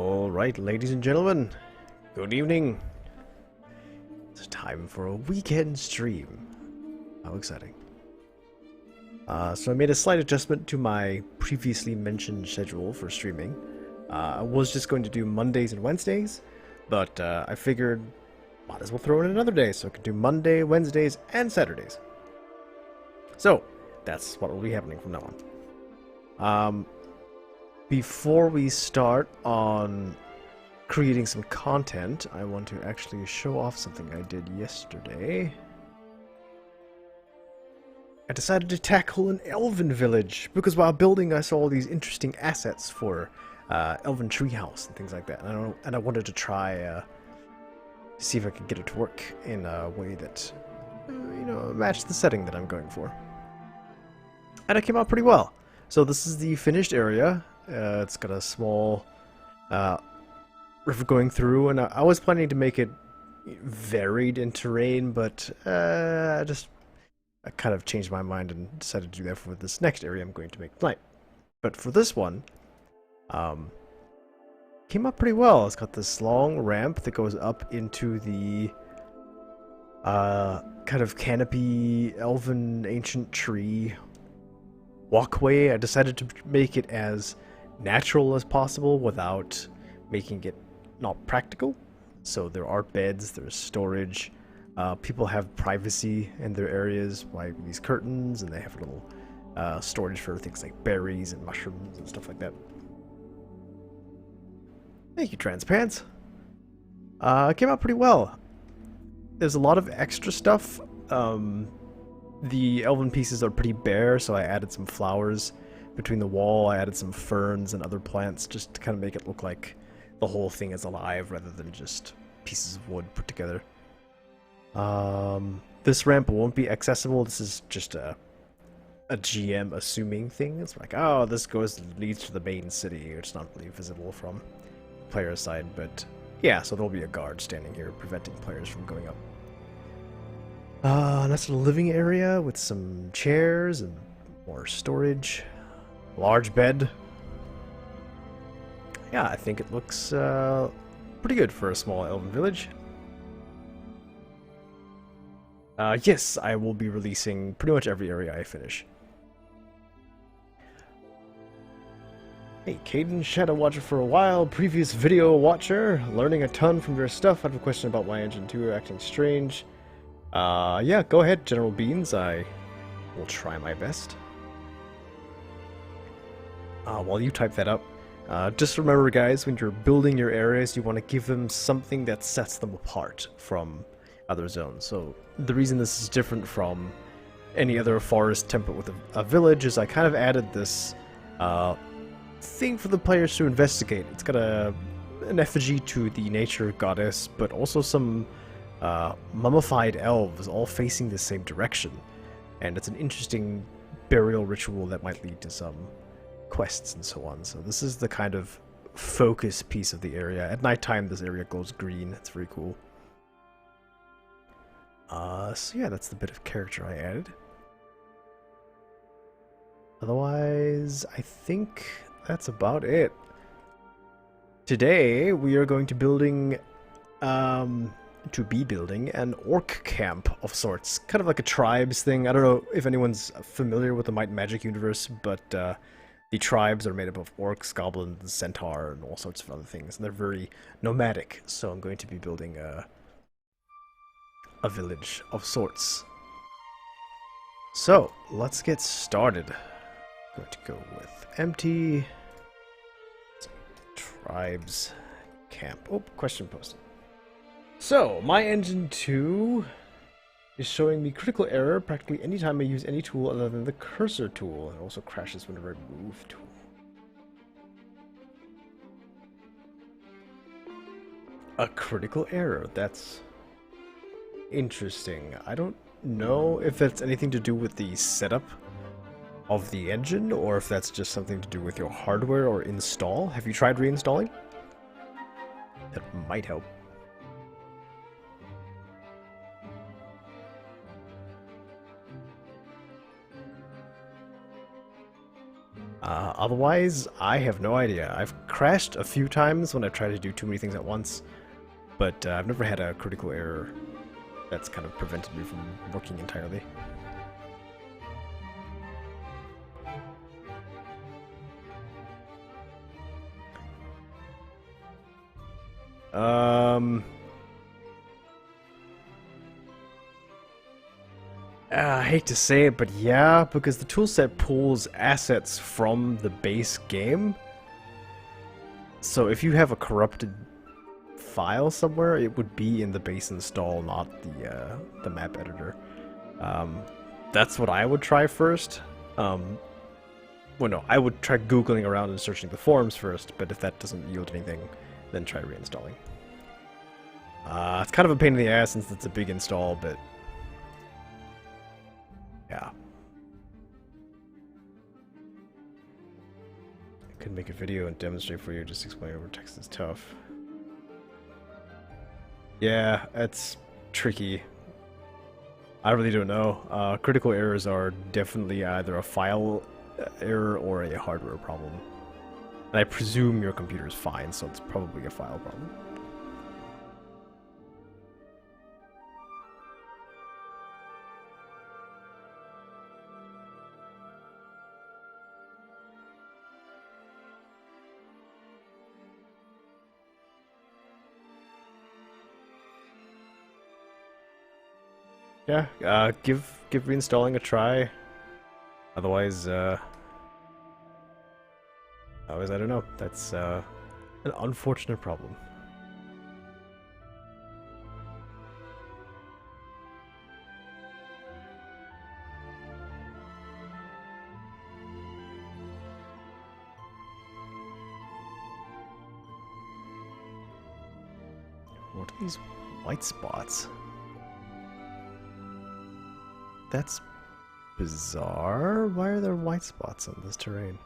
Alright, ladies and gentlemen, good evening. It's time for a weekend stream. How exciting. So I made a slight adjustment to my previously mentioned schedule for streaming. I was just going to do Mondays and Wednesdays, but I figured might as well throw in another day so I could do Monday, Wednesdays, and Saturdays. So that's what will be happening from now on. Before we start on creating some content, I want to actually show off something I did yesterday. I decided to tackle an elven village, because while building I saw all these interesting assets for elven treehouse and things like that, and I wanted to try see if I could get it to work in a way that, matched the setting that I'm going for. And it came out pretty well. So this is the finished area. It's got a small river going through, and I was planning to make it varied in terrain, but I kind of changed my mind and decided to do that for this next area I'm going to make tonight. But for this one, came up pretty well. It's got this long ramp that goes up into the kind of canopy, elven, ancient tree walkway. I decided to make it as natural as possible without making it not practical. So there are beds, there's storage. People have privacy in their areas by these curtains, and they have a little storage for things like berries and mushrooms and stuff like that. Thank you, Transpants. It came out pretty well. There's a lot of extra stuff. The elven pieces are pretty bare, so I added some flowers between the wall. I added some ferns and other plants just to kind of make it look like the whole thing is alive rather than just pieces of wood put together. This ramp won't be accessible. This is just a GM assuming thing. It's like, oh, this leads to the main city. It's not really visible from player side, but yeah, so there'll be a guard standing here preventing players from going up. That's a living area with some chairs and more storage. Large bed. Yeah, I think it looks pretty good for a small elven village. Yes, I will be releasing pretty much every area I finish. Hey, Caden, Shadow Watcher for a while, previous video watcher, learning a ton from your stuff. I have a question about my engine 2 acting strange. Yeah, go ahead, General Beans. I will try my best. While you type that up, just remember, guys, when you're building your areas, you want to give them something that sets them apart from other zones. So the reason this is different from any other forest template with a village is I kind of added this thing for the players to investigate. It's got an effigy to the nature goddess, but also some mummified elves all facing the same direction. And it's an interesting burial ritual that might lead to some quests and so on. So this is the kind of focus piece of the area. At nighttime, this area glows green. It's very cool. So yeah, that's the bit of character I added. Otherwise, I think that's about it. Today, we are going to building an orc camp of sorts. Kind of like a tribes thing. I don't know if anyone's familiar with the Might and Magic universe, but the tribes are made up of orcs, goblins, centaur, and all sorts of other things. And they're very nomadic, so I'm going to be building a village of sorts. So, let's get started. I'm going to go with empty. Tribes camp. Oh, question posted. So, my engine 2 is showing me critical error practically anytime I use any tool other than the cursor tool. It also crashes whenever I move tool. A critical error. That's interesting. I don't know if that's anything to do with the setup of the engine, or if that's just something to do with your hardware or install. Have you tried reinstalling? That might help. Otherwise, I have no idea. I've crashed a few times when I tried to do too many things at once, but I've never had a critical error that's kind of prevented me from working entirely. I hate to say it, but yeah, because the toolset pulls assets from the base game. So if you have a corrupted file somewhere, it would be in the base install, not the map editor. That's what I would try first. Well, no, I would try googling around and searching the forums first, but if that doesn't yield anything, then try reinstalling. It's kind of a pain in the ass since it's a big install, but yeah. I could make a video and demonstrate for you, just explain over text is tough. Yeah, it's tricky. I really don't know. Critical errors are definitely either a file error or a hardware problem. And I presume your computer is fine, so it's probably a file problem. Yeah, give reinstalling a try. Otherwise, I don't know. That's an unfortunate problem. What are these white spots? That's bizarre. Why are there white spots on this terrain?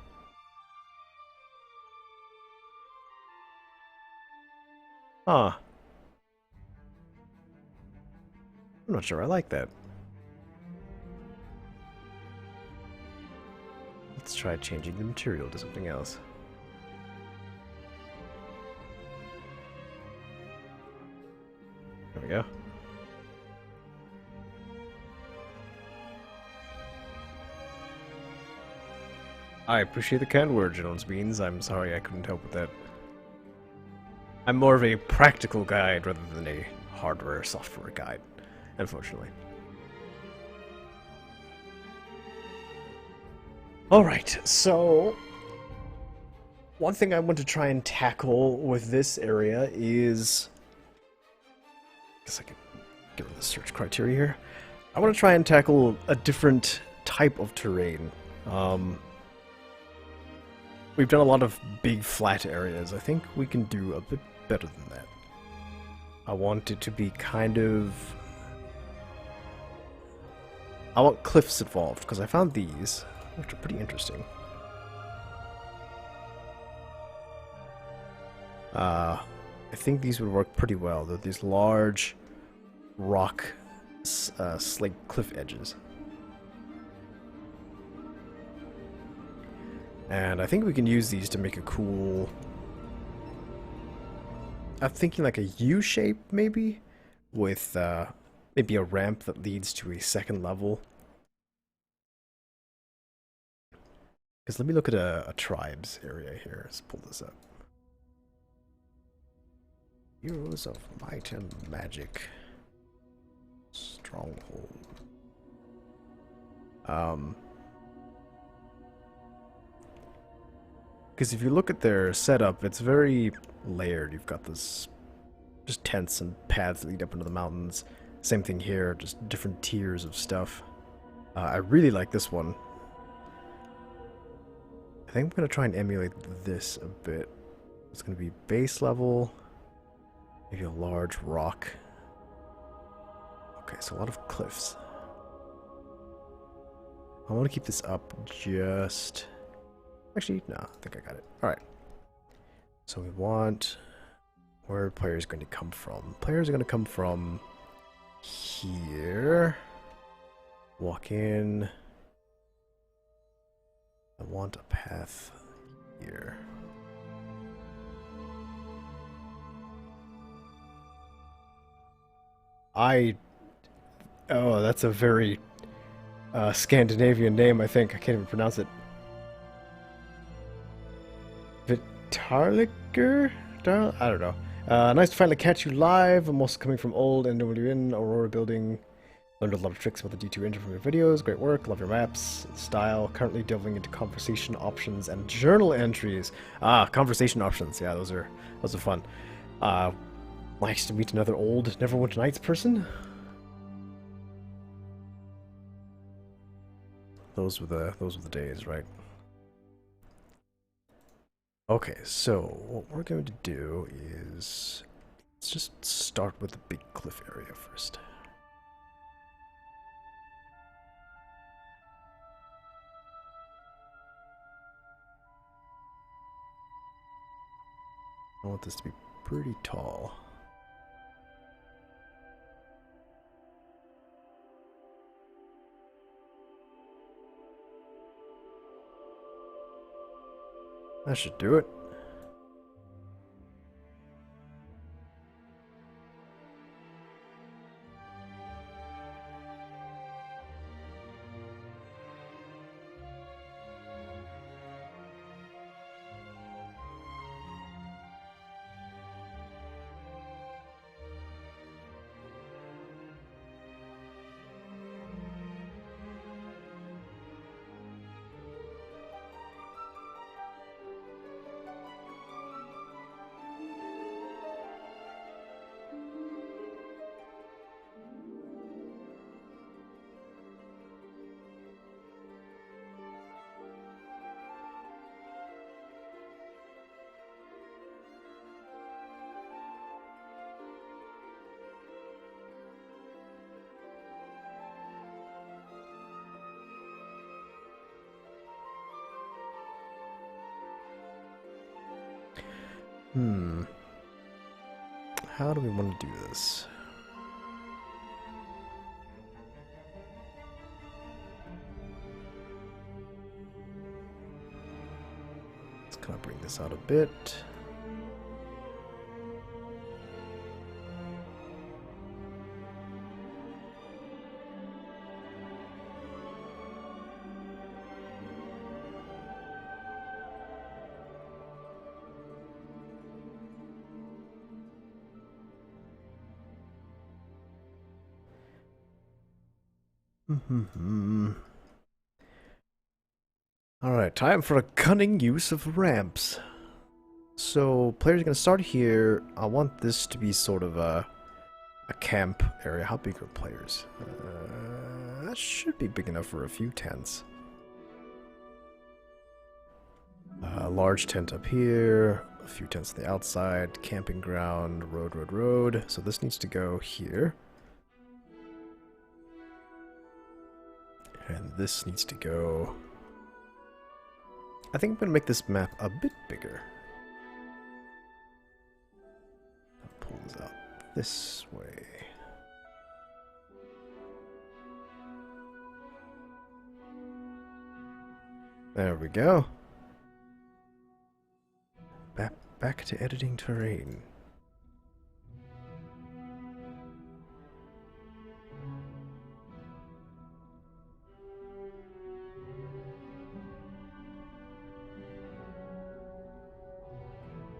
Huh. I'm not sure I like that. Let's try changing the material to something else. There we go. I appreciate the kind word, Jones Beans. I'm sorry I couldn't help with that. I'm more of a practical guide rather than a hardware software guide, unfortunately. Alright, so one thing I want to try and tackle with this area is, I guess I can give it the search criteria here. I want to try and tackle a different type of terrain. We've done a lot of big flat areas. I think we can do a bit better than that. I want it to be kind of... I want cliffs involved, because I found these, which are pretty interesting. I think these would work pretty well. They're these large rock slate cliff edges. And I think we can use these to make a cool... I'm thinking like a U shape, maybe? With maybe a ramp that leads to a second level. Because let me look at a tribes area here. Let's pull this up. Heroes of Might and Magic. Stronghold. Because if you look at their setup, it's very layered. You've got this just tents and paths that lead up into the mountains. Same thing here, just different tiers of stuff. I really like this one. I think I'm going to try and emulate this a bit. It's going to be base level, maybe a large rock. Okay, so a lot of cliffs. I want to keep this up just... Actually, no, I think I got it. Alright. So we want... Where are players going to come from? Players are going to come from... here. Walk in. I want a path here. I... Oh, that's a very Scandinavian name, I think. I can't even pronounce it. Vitarliker? I don't know. Nice to finally catch you live. I'm also coming from old NWN Aurora building. Learned a lot of tricks about the D2 engine from your videos. Great work. Love your maps. Style. Currently delving into conversation options and journal entries. Ah, conversation options. Yeah, those are fun. Nice to meet another old Neverwinter Nights person. Those were the days, right? Okay, so what we're going to do is let's just start with the big cliff area first. I want this to be pretty tall. That should do it. How do we want to do this? Let's kind of bring this out a bit. Alright, time for a cunning use of ramps. So, players are going to start here. I want this to be sort of a camp area. How big are players? That should be big enough for a few tents. A large tent up here, a few tents on the outside, camping ground, road. So this needs to go here. And this needs to go... I think I'm going to make this map a bit bigger. I'll pull this out this way. There we go. Back to editing terrain.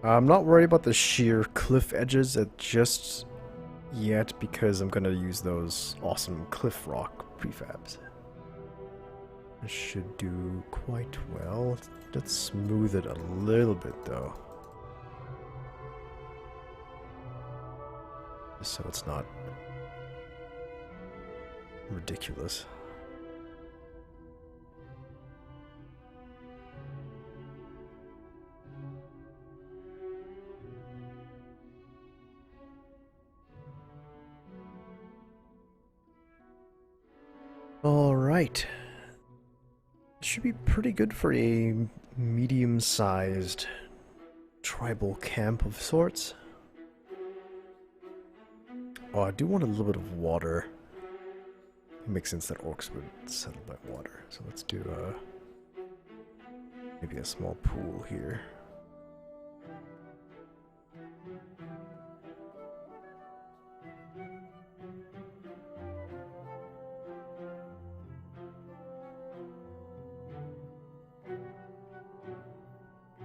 I'm not worried about the sheer cliff edges just yet because I'm gonna use those awesome cliff rock prefabs. This should do quite well. Let's smooth it a little bit though. So it's not ridiculous. All right. Should be pretty good for a medium-sized tribal camp of sorts. Oh, I do want a little bit of water. It makes sense that orcs would settle by water. So let's do maybe a small pool here.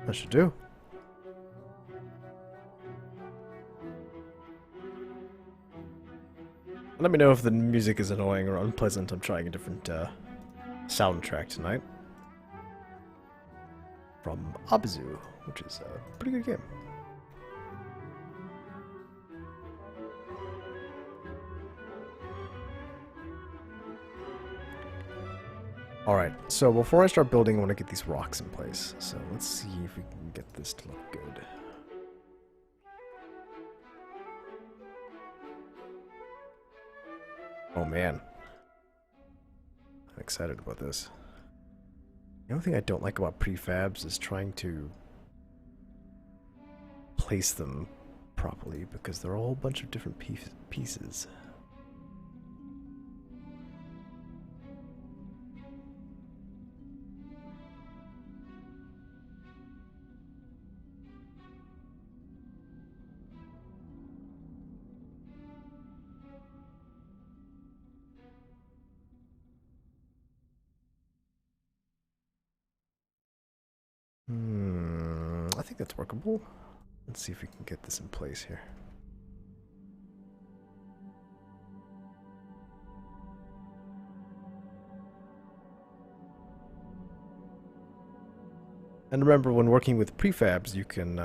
That should do. Let me know if the music is annoying or unpleasant. I'm trying a different soundtrack tonight. From Abzu, which is a pretty good game. Alright, so before I start building, I want to get these rocks in place. So let's see if we can get this to look good. Oh man. I'm excited about this. The only thing I don't like about prefabs is trying to place them properly because they're a whole bunch of different pieces. I think that's workable. Let's see if we can get this in place here. And remember, when working with prefabs, you can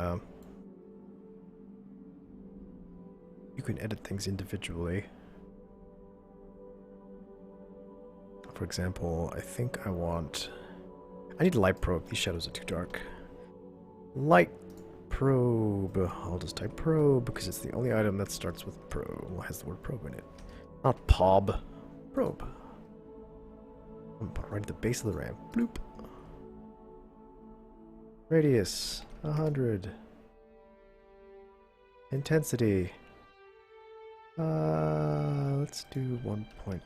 edit things individually. For example, I think I need a light probe. These shadows are too dark. Light probe. I'll just type probe because it's the only item that starts with probe. Well, has the word probe in it. Not pob. Probe. I'm put right at the base of the ramp. Bloop. Radius 100. Intensity. Let's do 1.5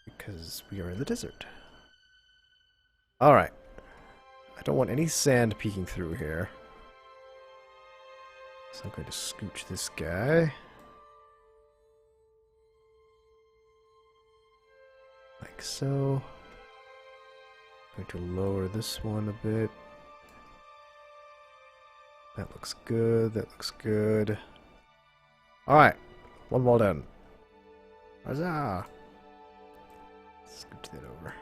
because we are in the desert. Alright. I don't want any sand peeking through here. So I'm going to scooch this guy. Like so. I'm going to lower this one a bit. That looks good. That looks good. Alright. One wall done. Huzzah! Scooch that over.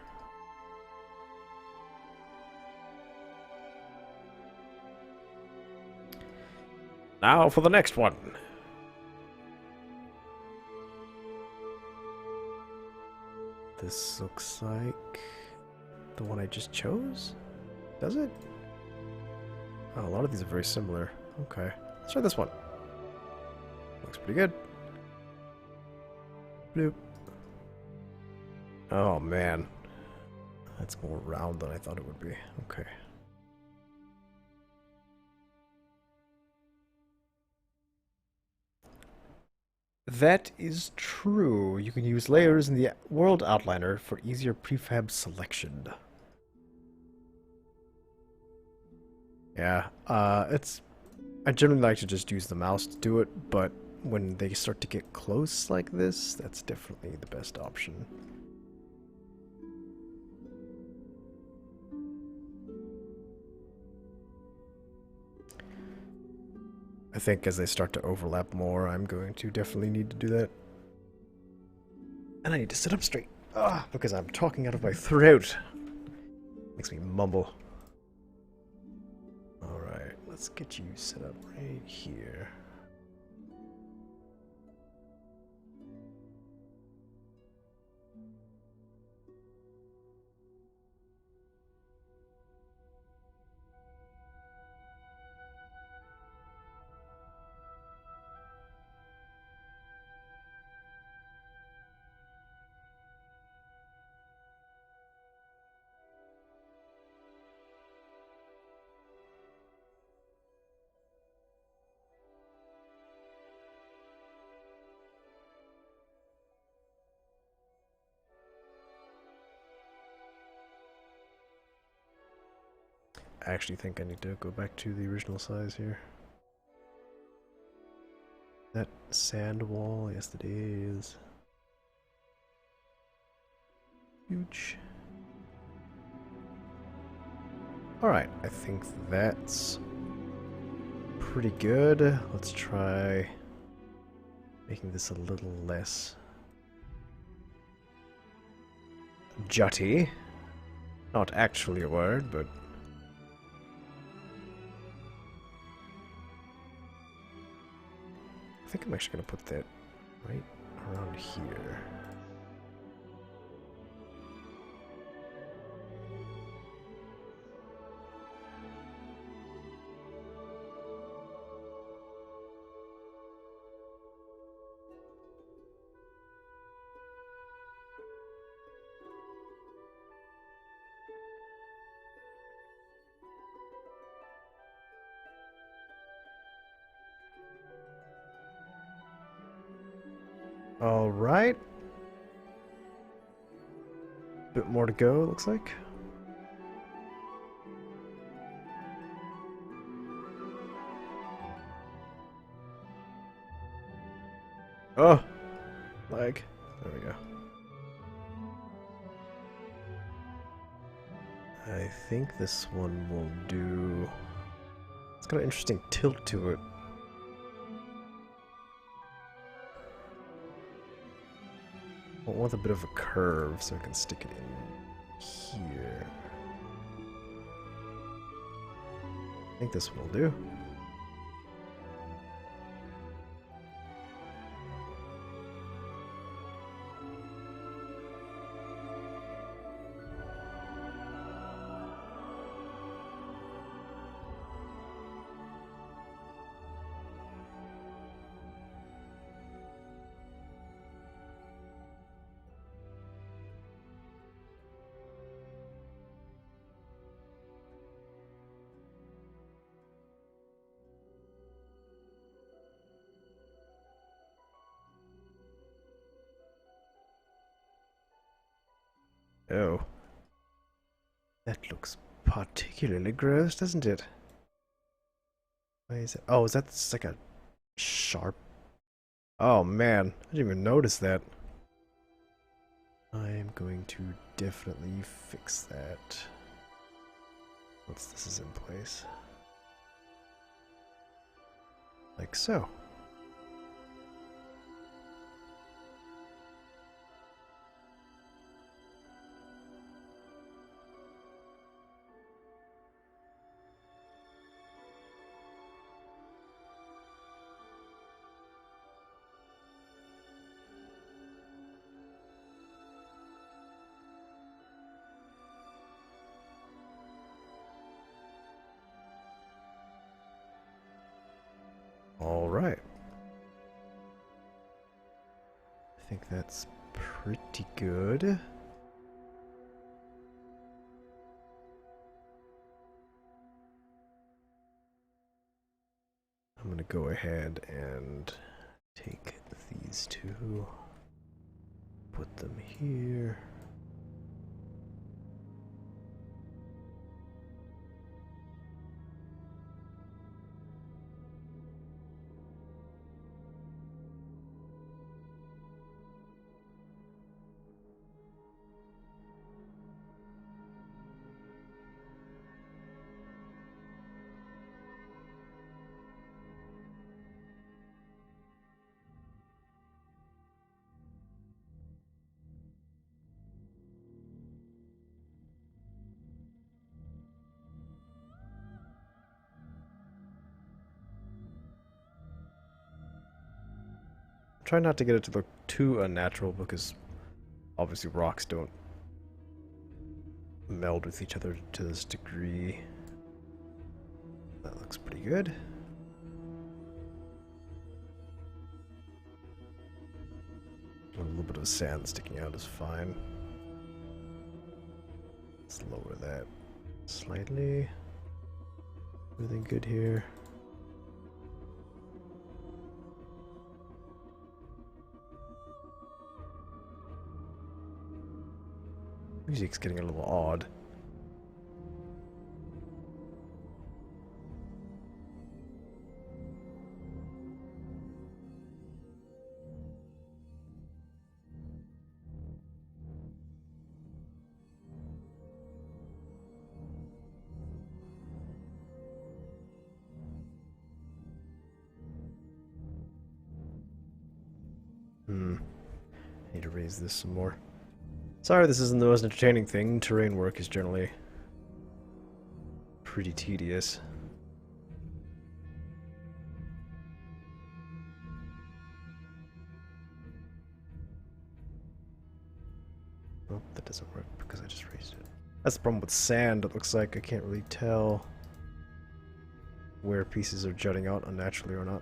Now for the next one. This looks like the one I just chose? Does it? Oh, a lot of these are very similar. Okay. Let's try this one. Looks pretty good. Bloop. Oh man. That's more round than I thought it would be. Okay. That is true. You can use layers in the world outliner for easier prefab selection. Yeah, I generally like to just use the mouse to do it, but when they start to get close like this, that's definitely the best option. I think as they start to overlap more, I'm going to definitely need to do that. And I need to sit up straight. Because I'm talking out of my throat. Makes me mumble. Alright, let's get you set up right here. I actually think I need to go back to the original size here. That sand wall, yes it is. Huge. Alright, I think that's pretty good. Let's try making this a little less jutty. Not actually a word, but I think I'm actually going to put that right around here. All right. Bit more to go, it looks like. Oh, lag. There we go. I think this one will do. It's got an interesting tilt to it. I want a bit of a curve so I can stick it in here. I think this one will do. Oh. That looks particularly gross, doesn't it? Why is it? Oh, is that just like a sharp? Oh man, I didn't even notice that. I am going to definitely fix that once this is in place. Like so. All right. I think that's pretty good. I'm going to go ahead and take these two, put them here. Try not to get it to look too unnatural because obviously rocks don't meld with each other to this degree. That looks pretty good. A little bit of sand sticking out is fine. Let's lower that slightly. Everything good here. Music's getting a little odd. to raise this some more. Sorry, this isn't the most entertaining thing. Terrain work is generally pretty tedious. Oh, that doesn't work because I just raised it. That's the problem with sand. It looks like I can't really tell where pieces are jutting out unnaturally or not.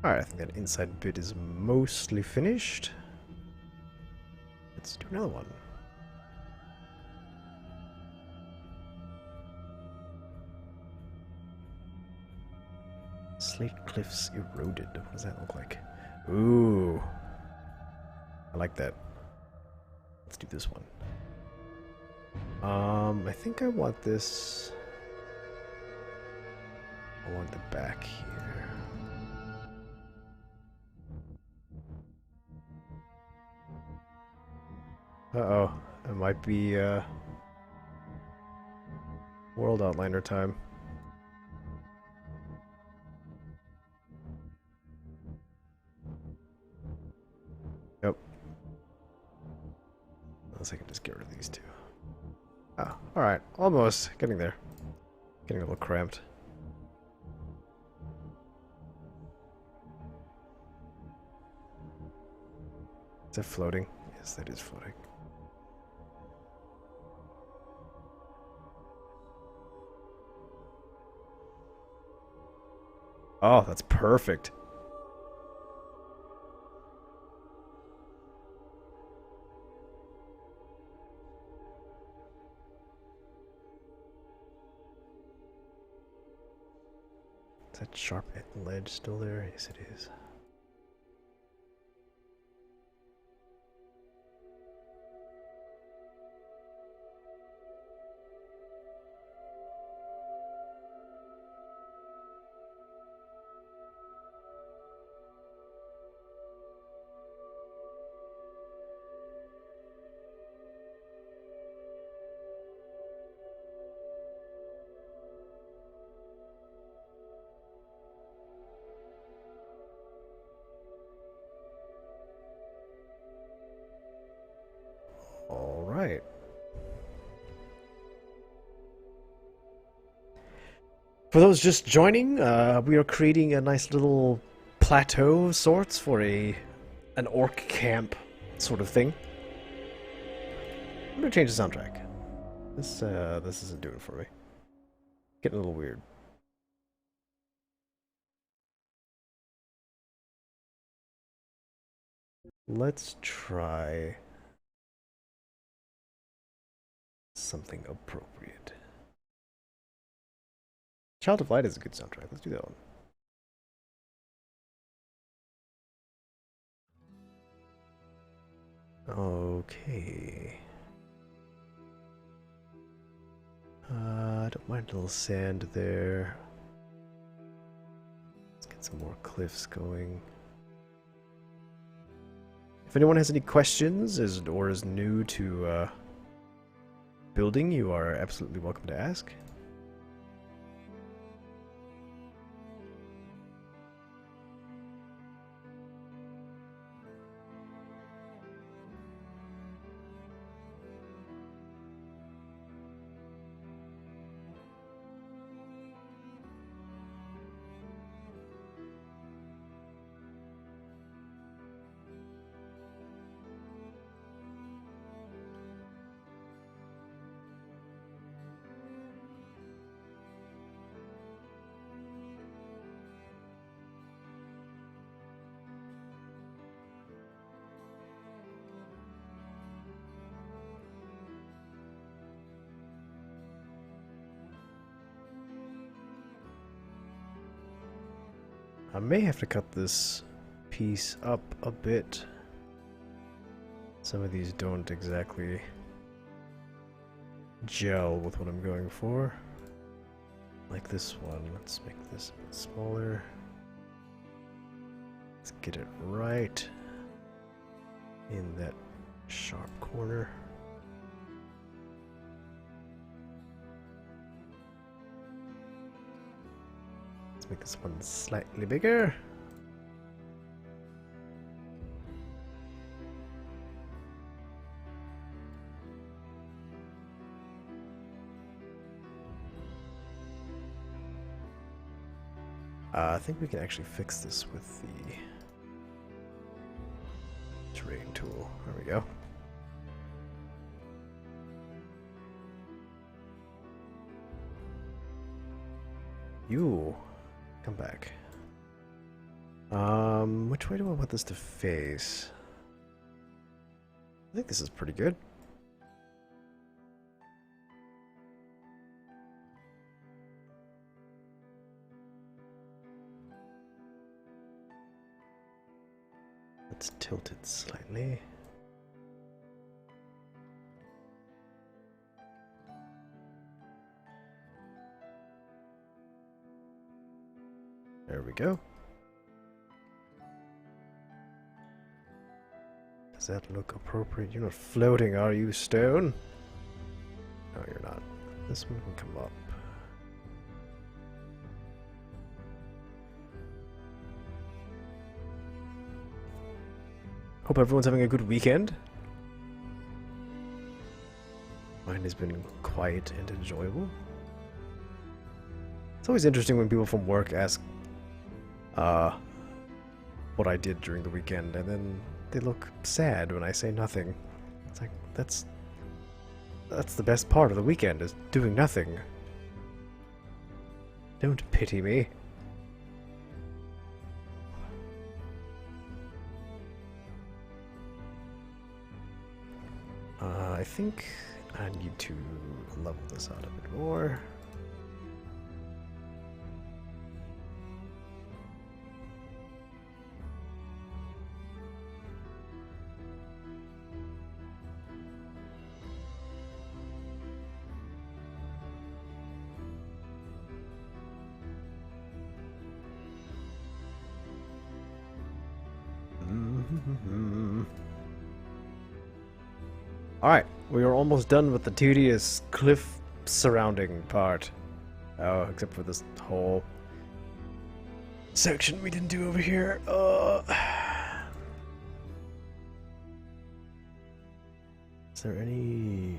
Alright, I think that inside bit is mostly finished. Let's do another one. Slate cliffs eroded. What does that look like? Ooh. I like that. Let's do this one. I think I want this. I want the back here. Uh-oh. It might be, world outliner time. Yep. Unless I can just get rid of these two. Ah, alright. Almost. Getting there. Getting a little cramped. Is that floating? Yes, that is floating. Oh, that's perfect. Is that sharp ledge still there? Yes, it is. All right. For those just joining, we are creating a nice little plateau of sorts for an orc camp sort of thing. I'm gonna change the soundtrack. This isn't doing it for me. Getting a little weird. Let's try something appropriate. Child of Light is a good soundtrack. Let's do that one. Okay. I don't mind a little sand there. Let's get some more cliffs going. If anyone has any questions or is new to building, you are absolutely welcome to ask. I may have to cut this piece up a bit. Some of these don't exactly gel with what I'm going for. Like this one. Let's make this a bit smaller. Let's get it right in that sharp corner. Let's make this one slightly bigger. I think we can actually fix this with the terrain tool. There we go. You come back. Which way do I want this to face? I think this is pretty good. Let's tilt it slightly. There we go. Does that look appropriate? You're not floating, are you, stone? No, you're not. This one can come up. Hope everyone's having a good weekend. Mine has been quiet and enjoyable. It's always interesting when people from work ask what I did during the weekend, and then they look sad when I say nothing. It's like, that's the best part of the weekend, is doing nothing. Don't pity me. I think I need to level this out a bit more. Alright, we are almost done with the tedious cliff surrounding part. Oh, except for this whole section we didn't do over here. Is there any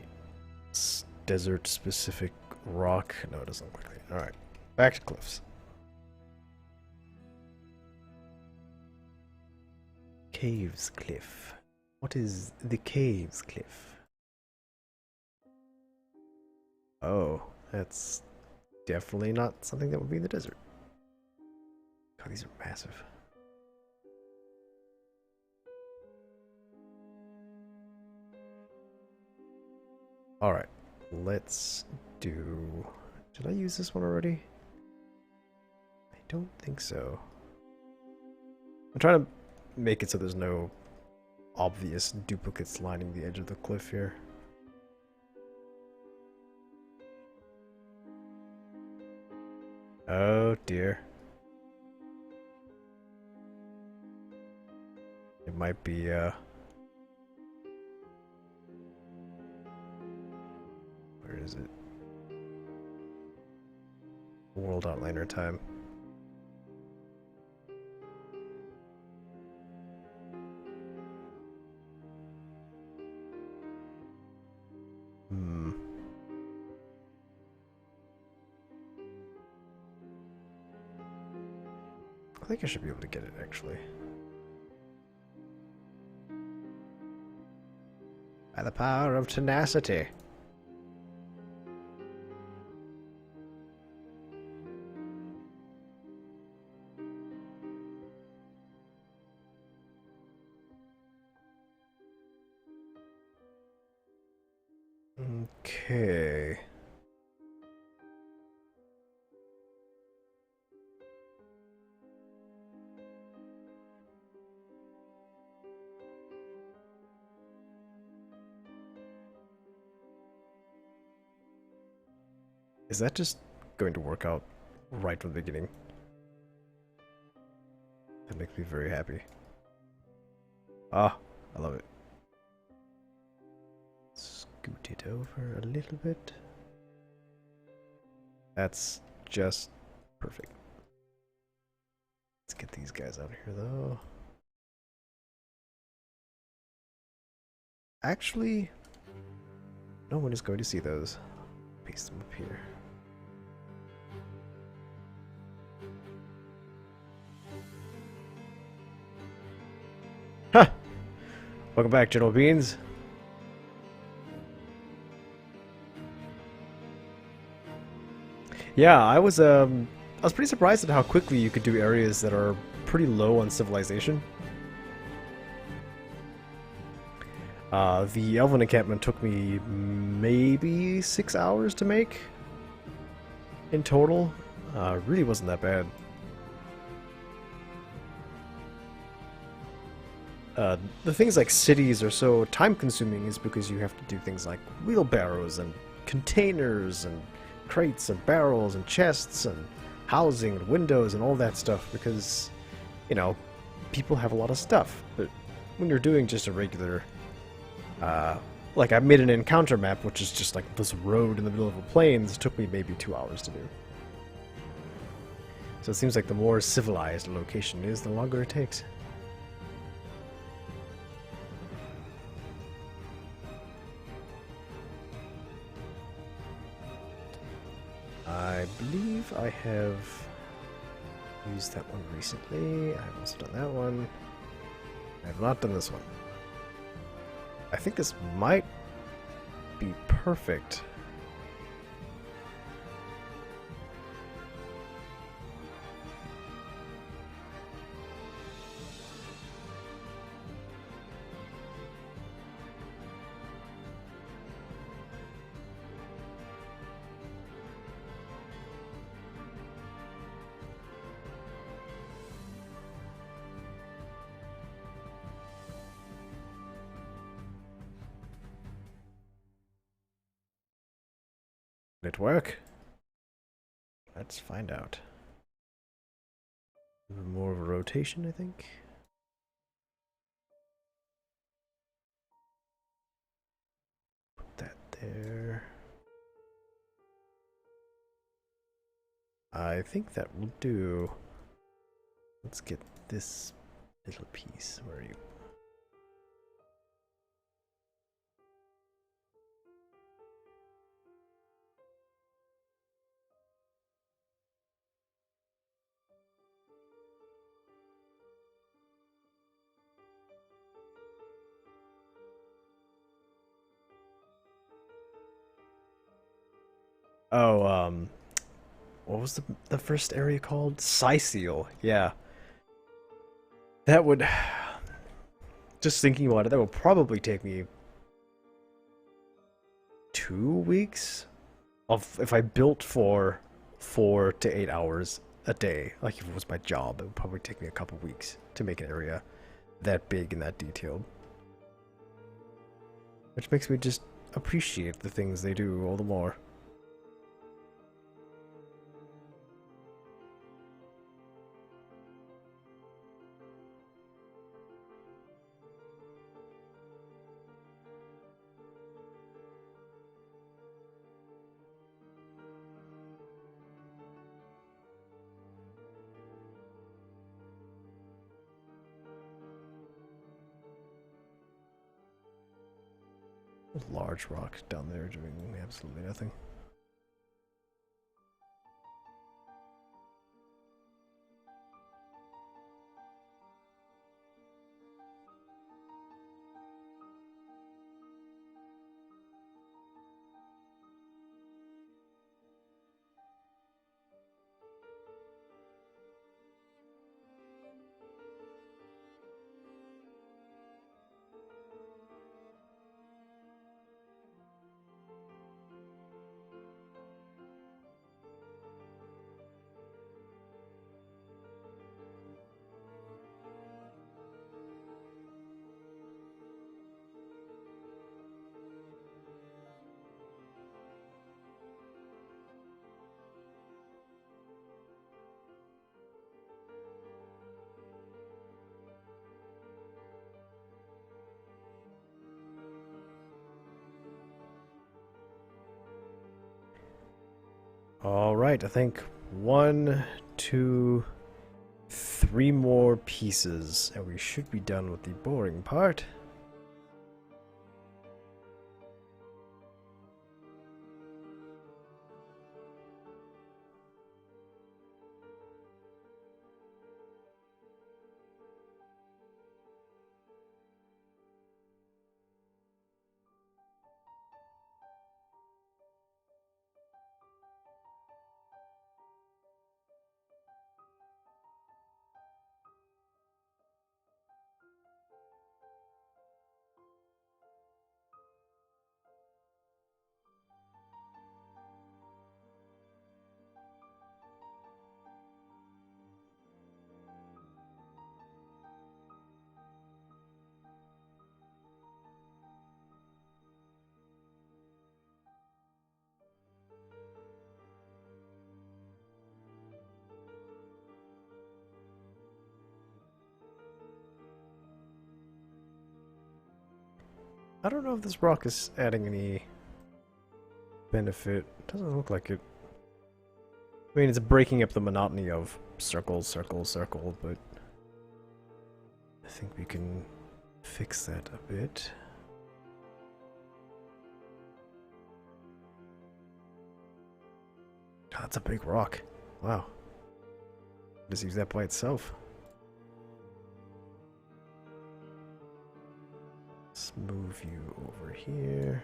desert specific rock? No, it doesn't look like it. Alright, back to cliffs. Caves cliff. What is the caves cliff? Oh, that's definitely not something that would be in the desert. God, these are massive. Alright, let's do... Did I use this one already? I don't think so. I'm trying to make it so there's no obvious duplicates lining the edge of the cliff here. Oh dear. It might be, where is it? World Outliner time. I think I should be able to get it, actually. By the power of tenacity. Okay. Is that just going to work out right from the beginning? That makes me very happy. Ah, I love it. Scoot it over a little bit. That's just perfect. get these guys out here, though. Actually, no one is going to see those. Paste them up here. Huh! Welcome back, General Beans. Yeah, I was pretty surprised at how quickly you could do areas that are pretty low on civilization. The Elven encampment took me maybe 6 hours to make in total. Really wasn't that bad. The things like cities are so time-consuming is because you have to do things like wheelbarrows and containers and crates and barrels and chests and housing and windows and all that stuff because, you know, people have a lot of stuff. But when you're doing just a regular, like I made an encounter map, which is just like this road in the middle of a plains, it took me maybe 2 hours to do. So it seems like the more civilized a location is, the longer it takes. I believe I have used that one recently. I've also done that one. I have not done this one. I think this might be perfect. Did it work? Let's find out. More of a rotation, I think. Put that there. I think that will do. Let's get this little piece. Where are you? Oh, what was the first area called? Sicil. Yeah. That would... Just thinking about it, that would probably take me 2 weeks of if I built for 4 to 8 hours a day. Like if it was my job, it would probably take me a couple weeks to make an area that big and that detailed. Which makes me just appreciate the things they do all the more. Large rock down there doing absolutely nothing. All right, I think 1, 2, 3. 3 more pieces, and we should be done with the boring part. I don't know if this rock is adding any benefit. Doesn't look like it. I mean, it's breaking up the monotony of circle, circle, circle, but I think we can fix that a bit. Oh, that's a big rock. Wow. Just use that by itself. Let's move you over here.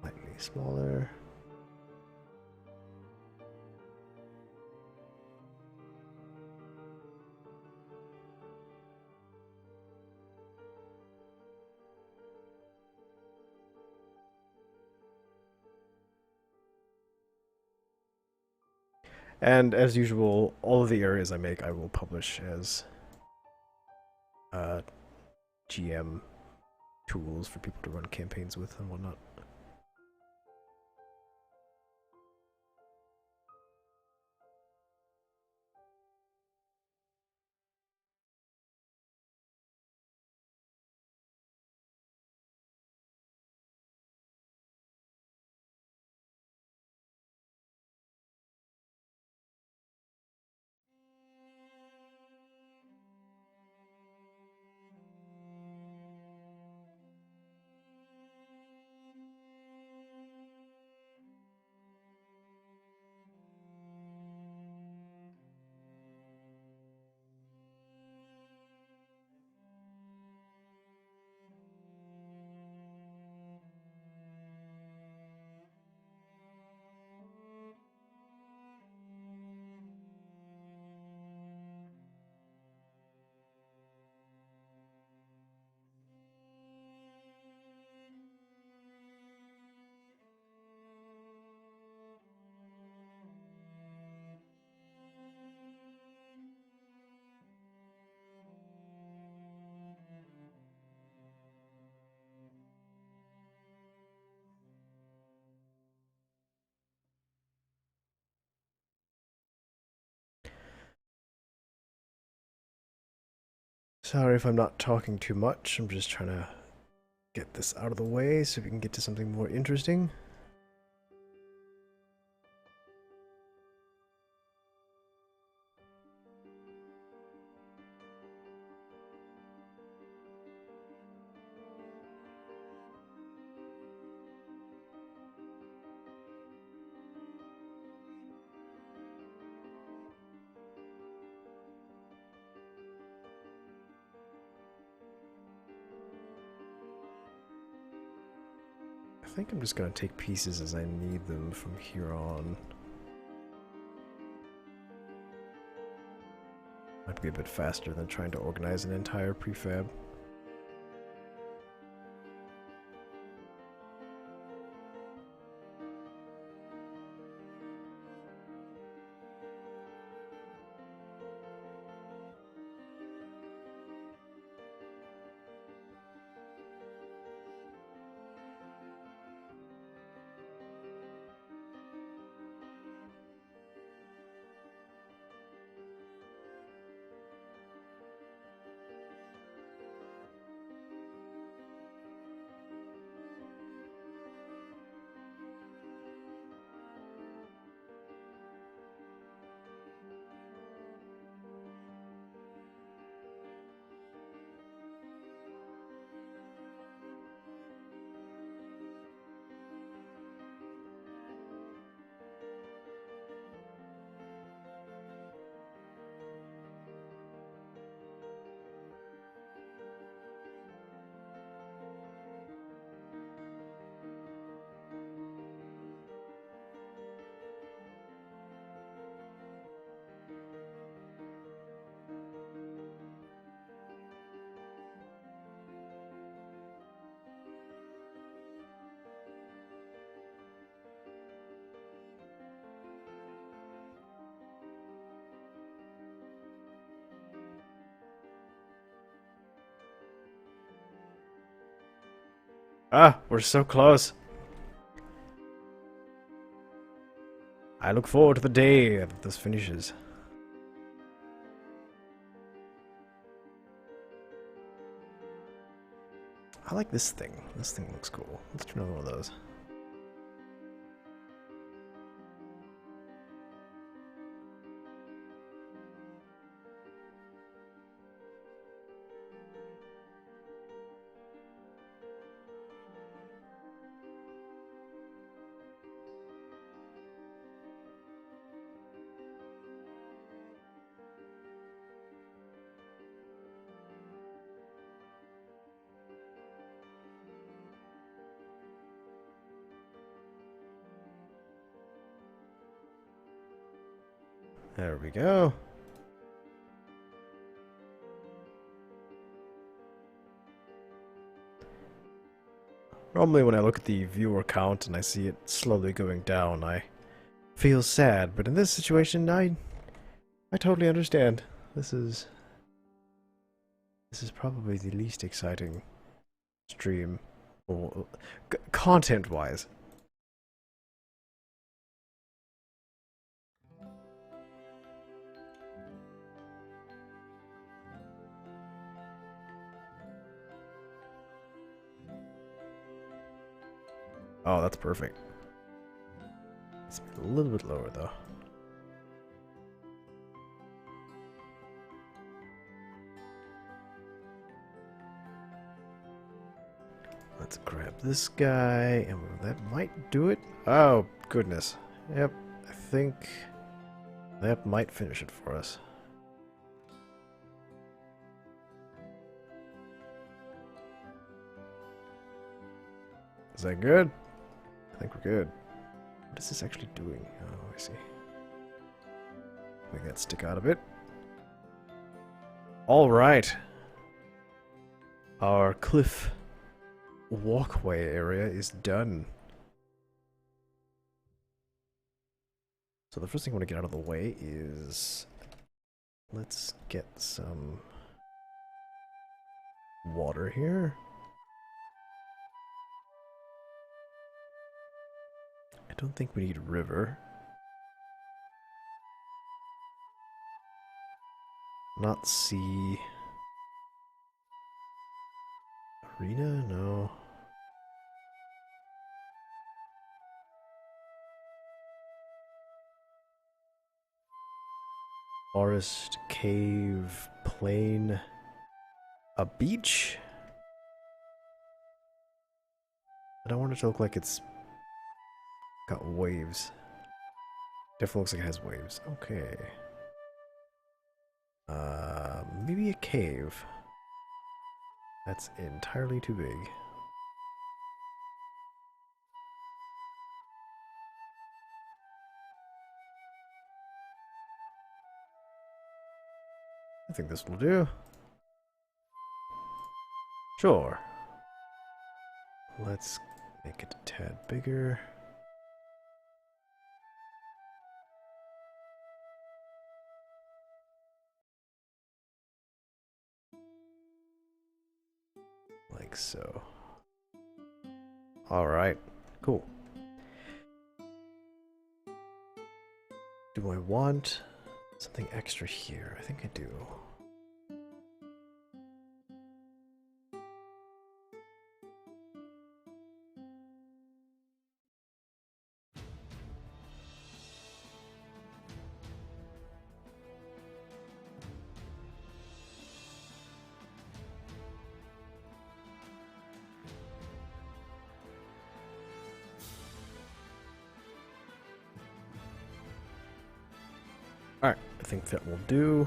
Slightly smaller. And as usual, all of the areas I make I will publish as GM tools for people to run campaigns with and whatnot. Sorry if I'm not talking too much, I'm just trying to get this out of the way so we can get to something more interesting. I think I'm just going to take pieces as I need them from here on. Might be a bit faster than trying to organize an entire prefab. Ah, we're so close. I look forward to the day that this finishes. I like this thing. This thing looks cool. Let's do another one of those. There we go. Normally when I look at the viewer count and I see it slowly going down, I feel sad, but in this situation I totally understand. This is probably the least exciting stream, or content-wise. Oh, that's perfect. It's a little bit lower though. Let's grab this guy, and that might do it. Oh, goodness. Yep, I think that might finish it for us. Is that good? I think we're good. What is this actually doing? Oh, I see. Make that stick out a bit. Alright. Our cliff walkway area is done. So the first thing I want to get out of the way is... let's get some water here. I don't think we need a river. Not sea. Arena? No. Forest, cave, plain. A beach? I don't want it to look like it's got waves. Definitely looks like it has waves. Okay. Maybe a cave. That's entirely too big. I think this will do. Sure. Let's make it a tad bigger. Like so. Alright, cool. Do I want something extra here? I think I do. Alright, I think that will do.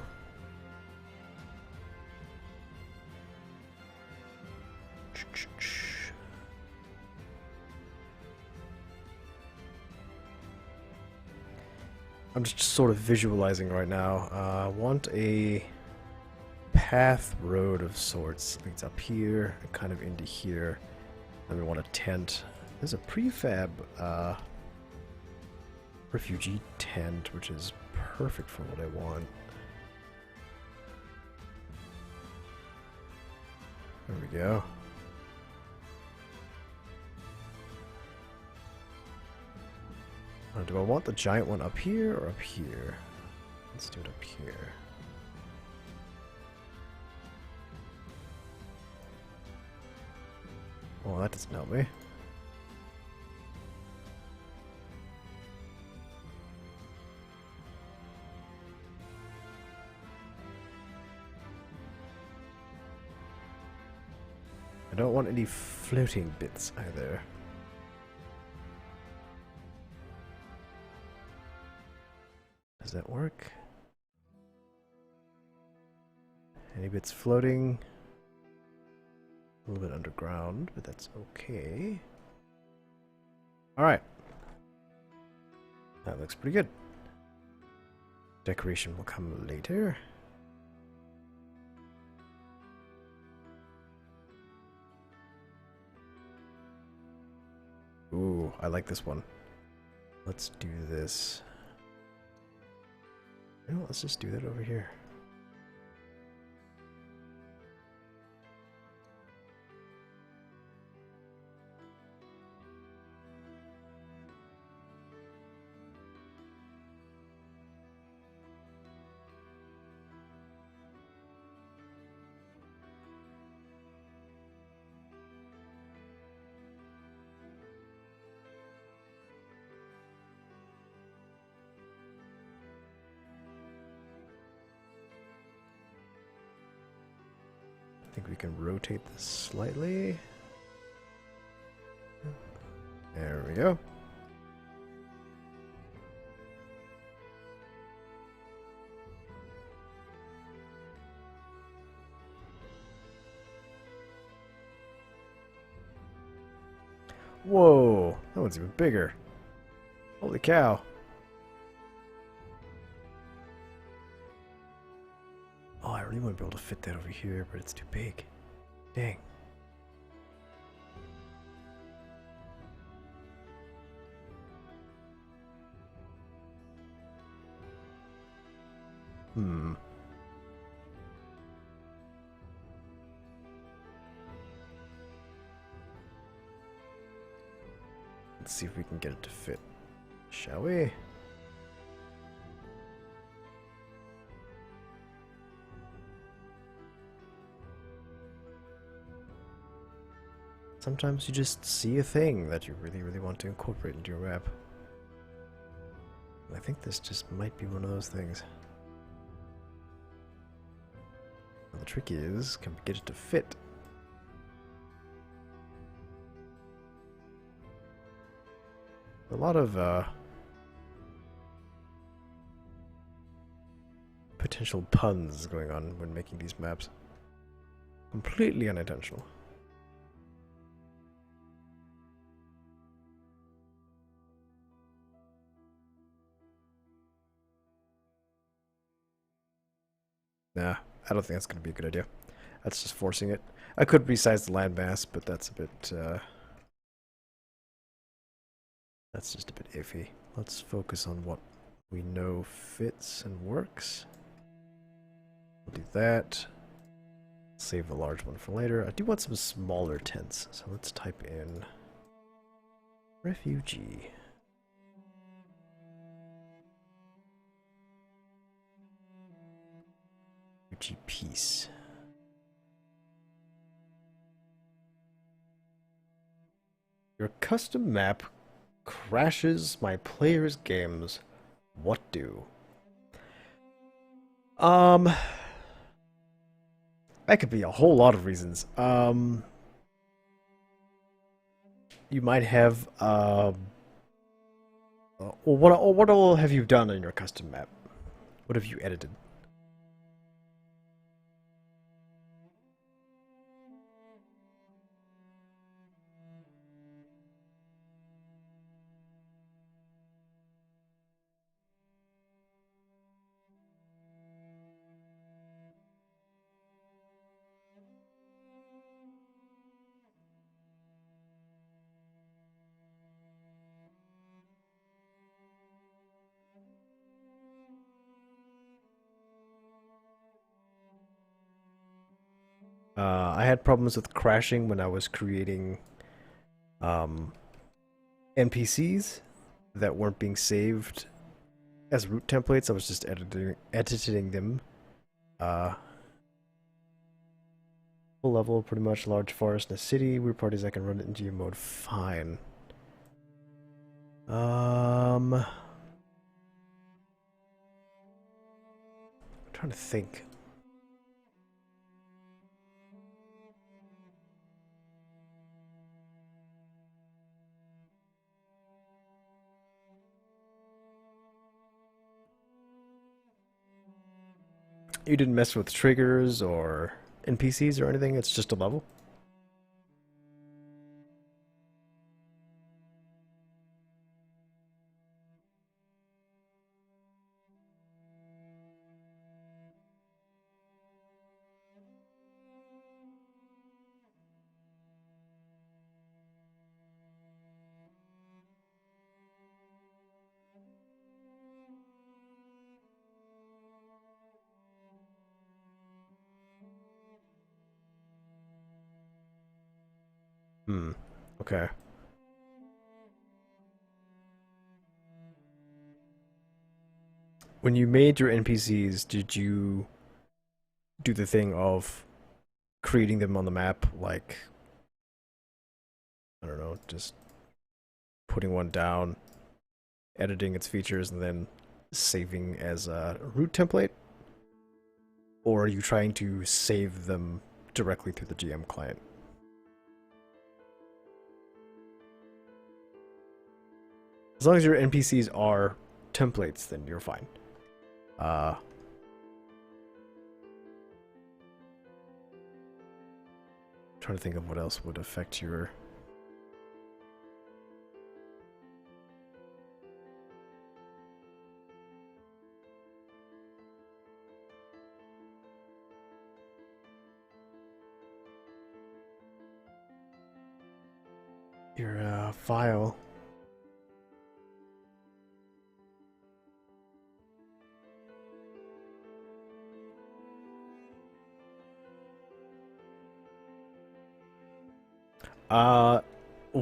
I'm just sort of visualizing right now. I want a path road of sorts. Leads up here, kind of into here. Then we want a tent. There's a prefab refugee tent, which is perfect for what I want. There we go. Do I want the giant one up here or up here? Let's do it up here. Oh, that doesn't help me. I don't want any floating bits either. Does that work? Any bits floating? A little bit underground, but that's okay. Alright. That looks pretty good. Decoration will come later. Ooh, I like this one. Let's do this. You know what, let's just do that over here. I think we can rotate this slightly. There we go. Whoa, that one's even bigger. Holy cow. Oh, I really want to be able to fit that over here, but it's too big. Dang. Let's see if we can get it to fit. Shall we? Sometimes you just see a thing that you really, really want to incorporate into your map. I think this just might be one of those things. Well, the trick is, can we get it to fit? A lot of potential puns going on when making these maps. Completely unintentional. Nah, I don't think that's going to be a good idea. That's just forcing it. I could resize the landmass, but that's a bit, that's just a bit iffy. Let's focus on what we know fits and works. We'll do that. Save the large one for later. I do want some smaller tents, so let's type in refugee. Refugee peace. Your custom map crashes my players' games. What do? That could be a whole lot of reasons. You might have well, what all have you done in your custom map? What have you edited? I had problems with crashing when I was creating NPCs that weren't being saved as root templates. I was just editing them. Full level, pretty much. Large forest in a city. Weird parties, I can run it in GM mode. Fine. I'm trying to think. You didn't mess with triggers or NPCs or anything? It's just a level? Hmm. Okay. When you made your NPCs, did you do the thing of creating them on the map, like, I don't know, just putting one down, editing its features, and then saving as a root template? Or are you trying to save them directly through the GM client? As long as your NPCs are templates, then you're fine. Trying to think of what else would affect your... your file.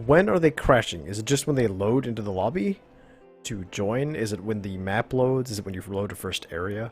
When are they crashing? Is it just when they load into the lobby to join? Is it when the map loads? Is it when you load a first area?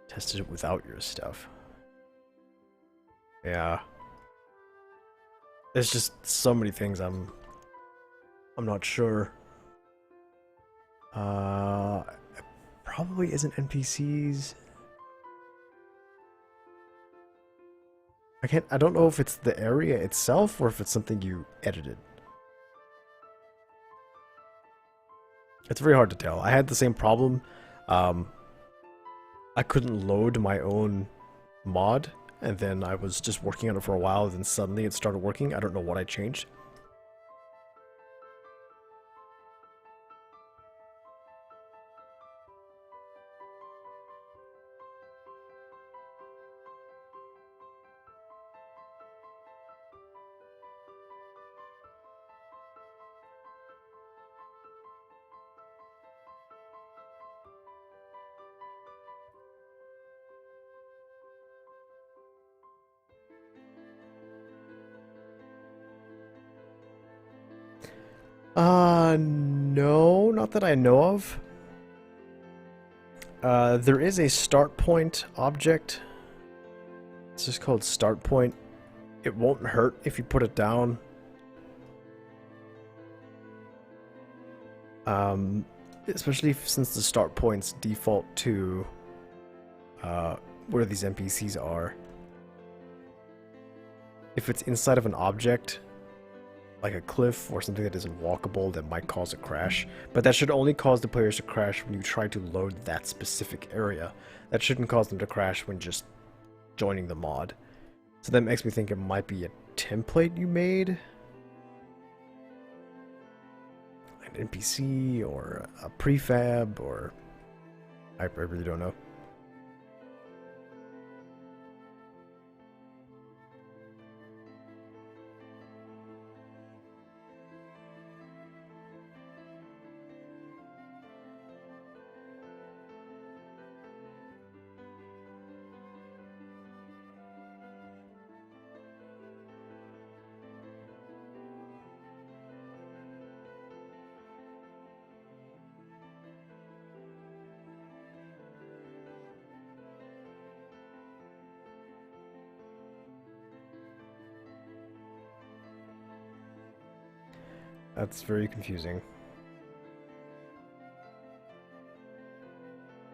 Tested it without your stuff. Yeah. There's just so many things I'm not sure. It probably isn't NPCs. I don't know if it's the area itself or if it's something you edited. It's very hard to tell. I had the same problem. I couldn't load my own mod, and then I was just working on it for a while, and then suddenly it started working. I don't know what I changed. No, not that I know of. There is a start point object. It's just called start point. It won't hurt if you put it down. Especially since the start points default to where these NPCs are. If it's inside of an object, like a cliff or something that isn't walkable that might cause a crash. But that should only cause the players to crash when you try to load that specific area. That shouldn't cause them to crash when just joining the mod. So that makes me think it might be a template you made. An NPC or a prefab or... I really don't know. That's very confusing.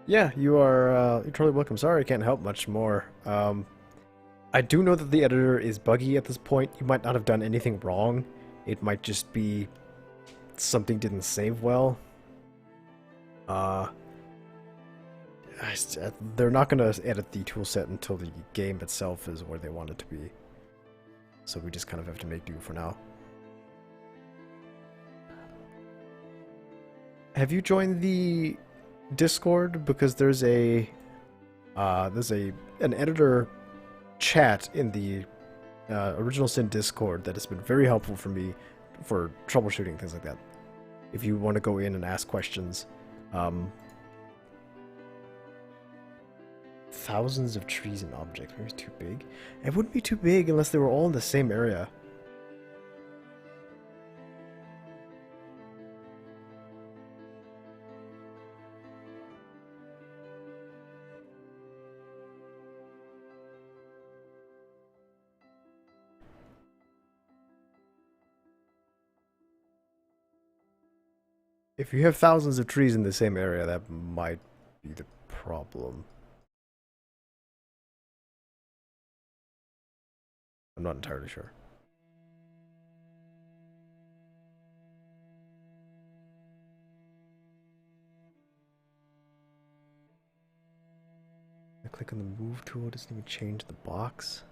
Yeah, you're totally welcome. Sorry I can't help much more. I do know that the editor is buggy at this point. You might not have done anything wrong. It might just be something didn't save well. They're not going to edit the toolset until the game itself is where they want it to be. So we just kind of have to make do for now. Have you joined the Discord? Because there's an editor chat in the Original Sin Discord that has been very helpful for me for troubleshooting things like that. If you want to go in and ask questions, thousands of trees and objects. Maybe it's too big. It wouldn't be too big unless they were all in the same area. If you have thousands of trees in the same area, that might be the problem. I'm not entirely sure. I click on the move tool, it doesn't even change the box.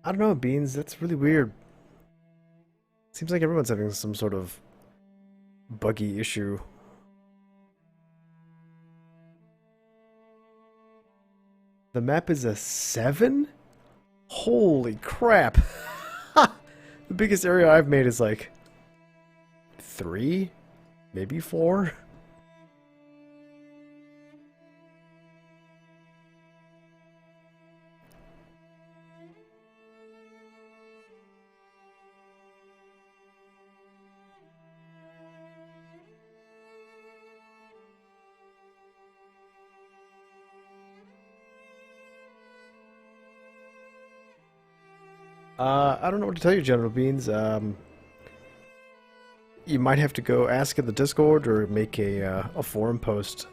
I don't know, Beans, that's really weird. Seems like everyone's having some sort of buggy issue. The map is a 7? Holy crap. The biggest area I've made is like 3? Maybe 4? I don't know what to tell you, General Beans. You might have to go ask in the Discord or make a forum post.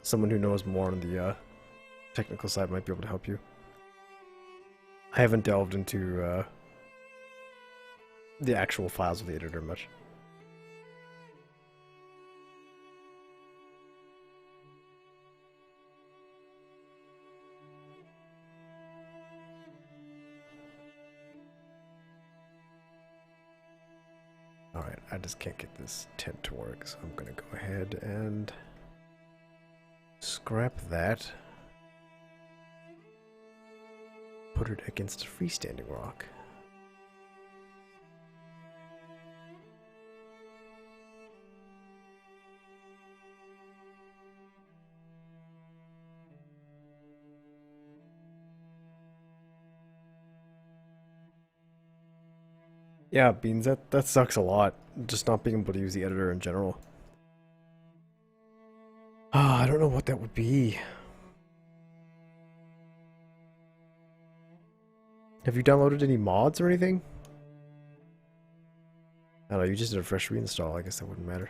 Someone who knows more on the technical side might be able to help you. I haven't delved into the actual files of the editor much. Alright, I just can't get this tent to work, so I'm gonna go ahead and scrap that. Put it against a freestanding rock. Yeah, Beans, that sucks a lot. Just not being able to use the editor in general. Ah, I don't know what that would be. Have you downloaded any mods or anything? I don't know, you just did a fresh reinstall. I guess that wouldn't matter.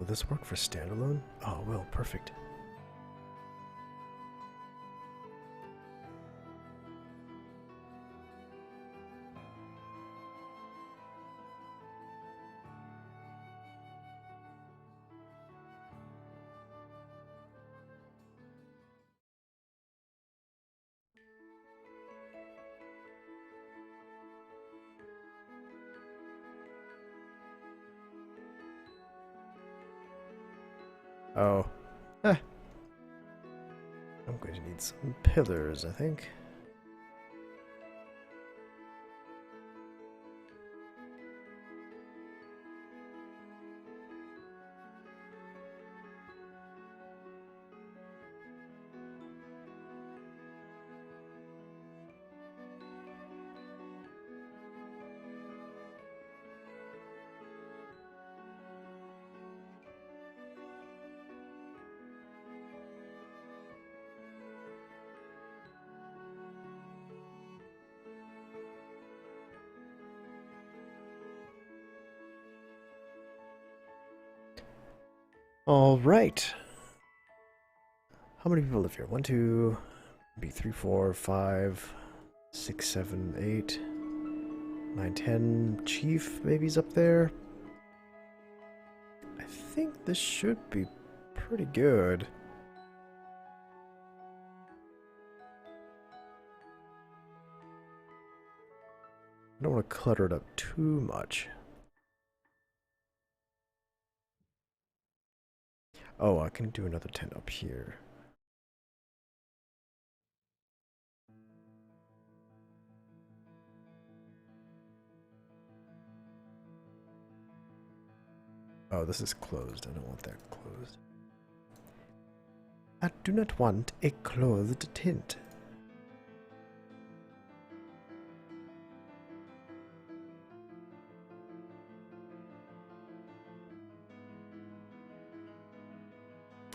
Will this work for standalone? Oh, it will. Perfect. Oh. Eh. I'm going to need some pillars, I think. All right. How many people live here? 1, 2, maybe 3, 4, 5, 6, 7, 8, 9, 10. Chief maybe's up there. I think this should be pretty good. I don't want to clutter it up too much. Oh, I can do another tent up here. Oh, this is closed. I don't want that closed. I do not want a closed tent.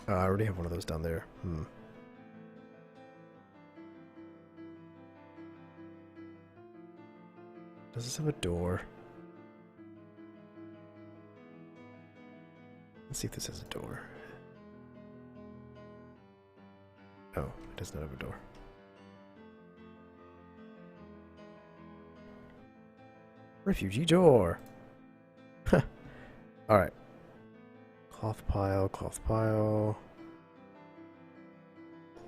I already have one of those down there. Does this have a door? Let's see if this has a door. Oh, it does not have a door. Refugee door! Alright. Cloth pile, cloth pile.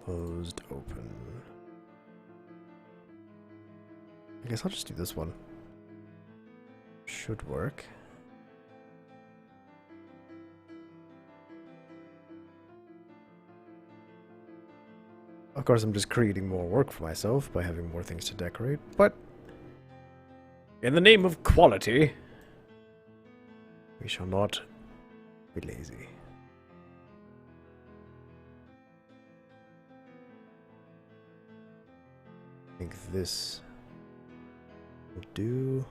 Closed, open. I guess I'll just do this one. Should work. Of course, I'm just creating more work for myself by having more things to decorate, but in the name of quality, we shall not be lazy. I think this will do.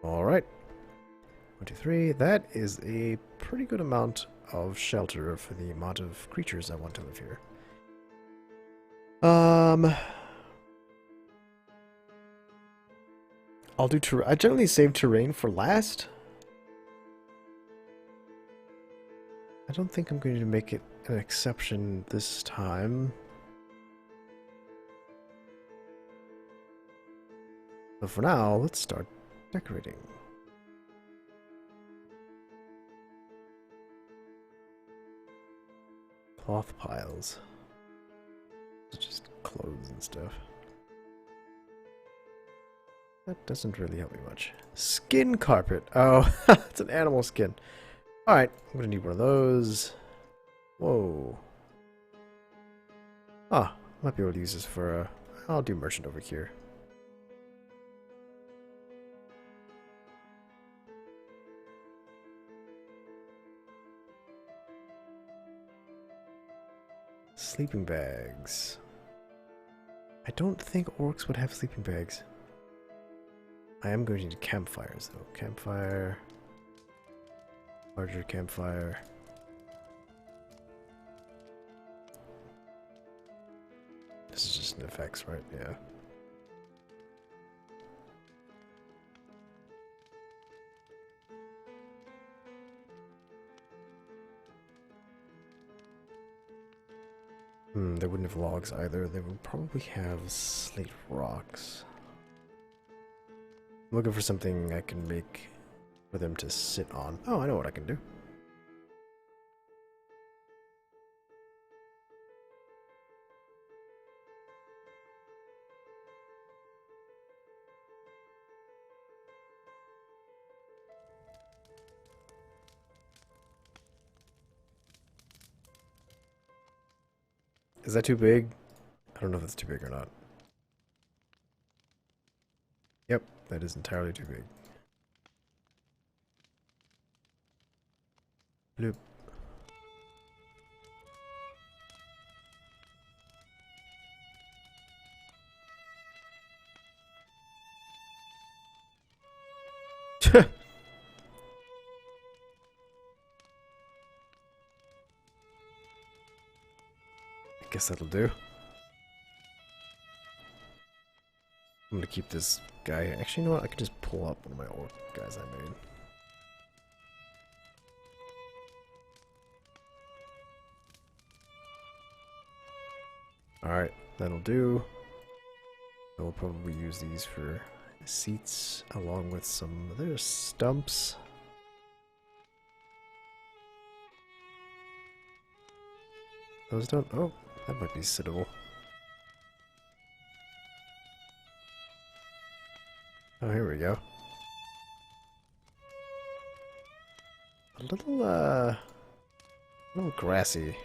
All right. 1, 2, 3. That is a pretty good amount of shelter for the amount of creatures I want to live here. I'll do I generally save terrain for last. I don't think I'm going to make it an exception this time. But for now, let's start decorating. Cloth piles. It's just clothes and stuff. That doesn't really help me much. Skin carpet. Oh, it's an animal skin. Alright, I'm gonna need one of those. Whoa. Ah, might be able to use this for I'll do merchant over here. Sleeping bags. I don't think orcs would have sleeping bags. I am going to need campfires though. Campfire. Larger campfire. person effects, right? Yeah. They wouldn't have logs either. They would probably have slate rocks. I'm looking for something I can make for them to sit on. Oh, I know what I can do. Is that too big? I don't know if that's too big or not. Yep, that is entirely too big. Bloop. I guess that'll do. I'm gonna keep this guy. Actually, you know what? I could just pull up one of my orc guys I made. Alright, that'll do. We'll probably use these for seats along with some other stumps. Those don't. Oh, that might be sittable. Oh, here we go. A little grassy.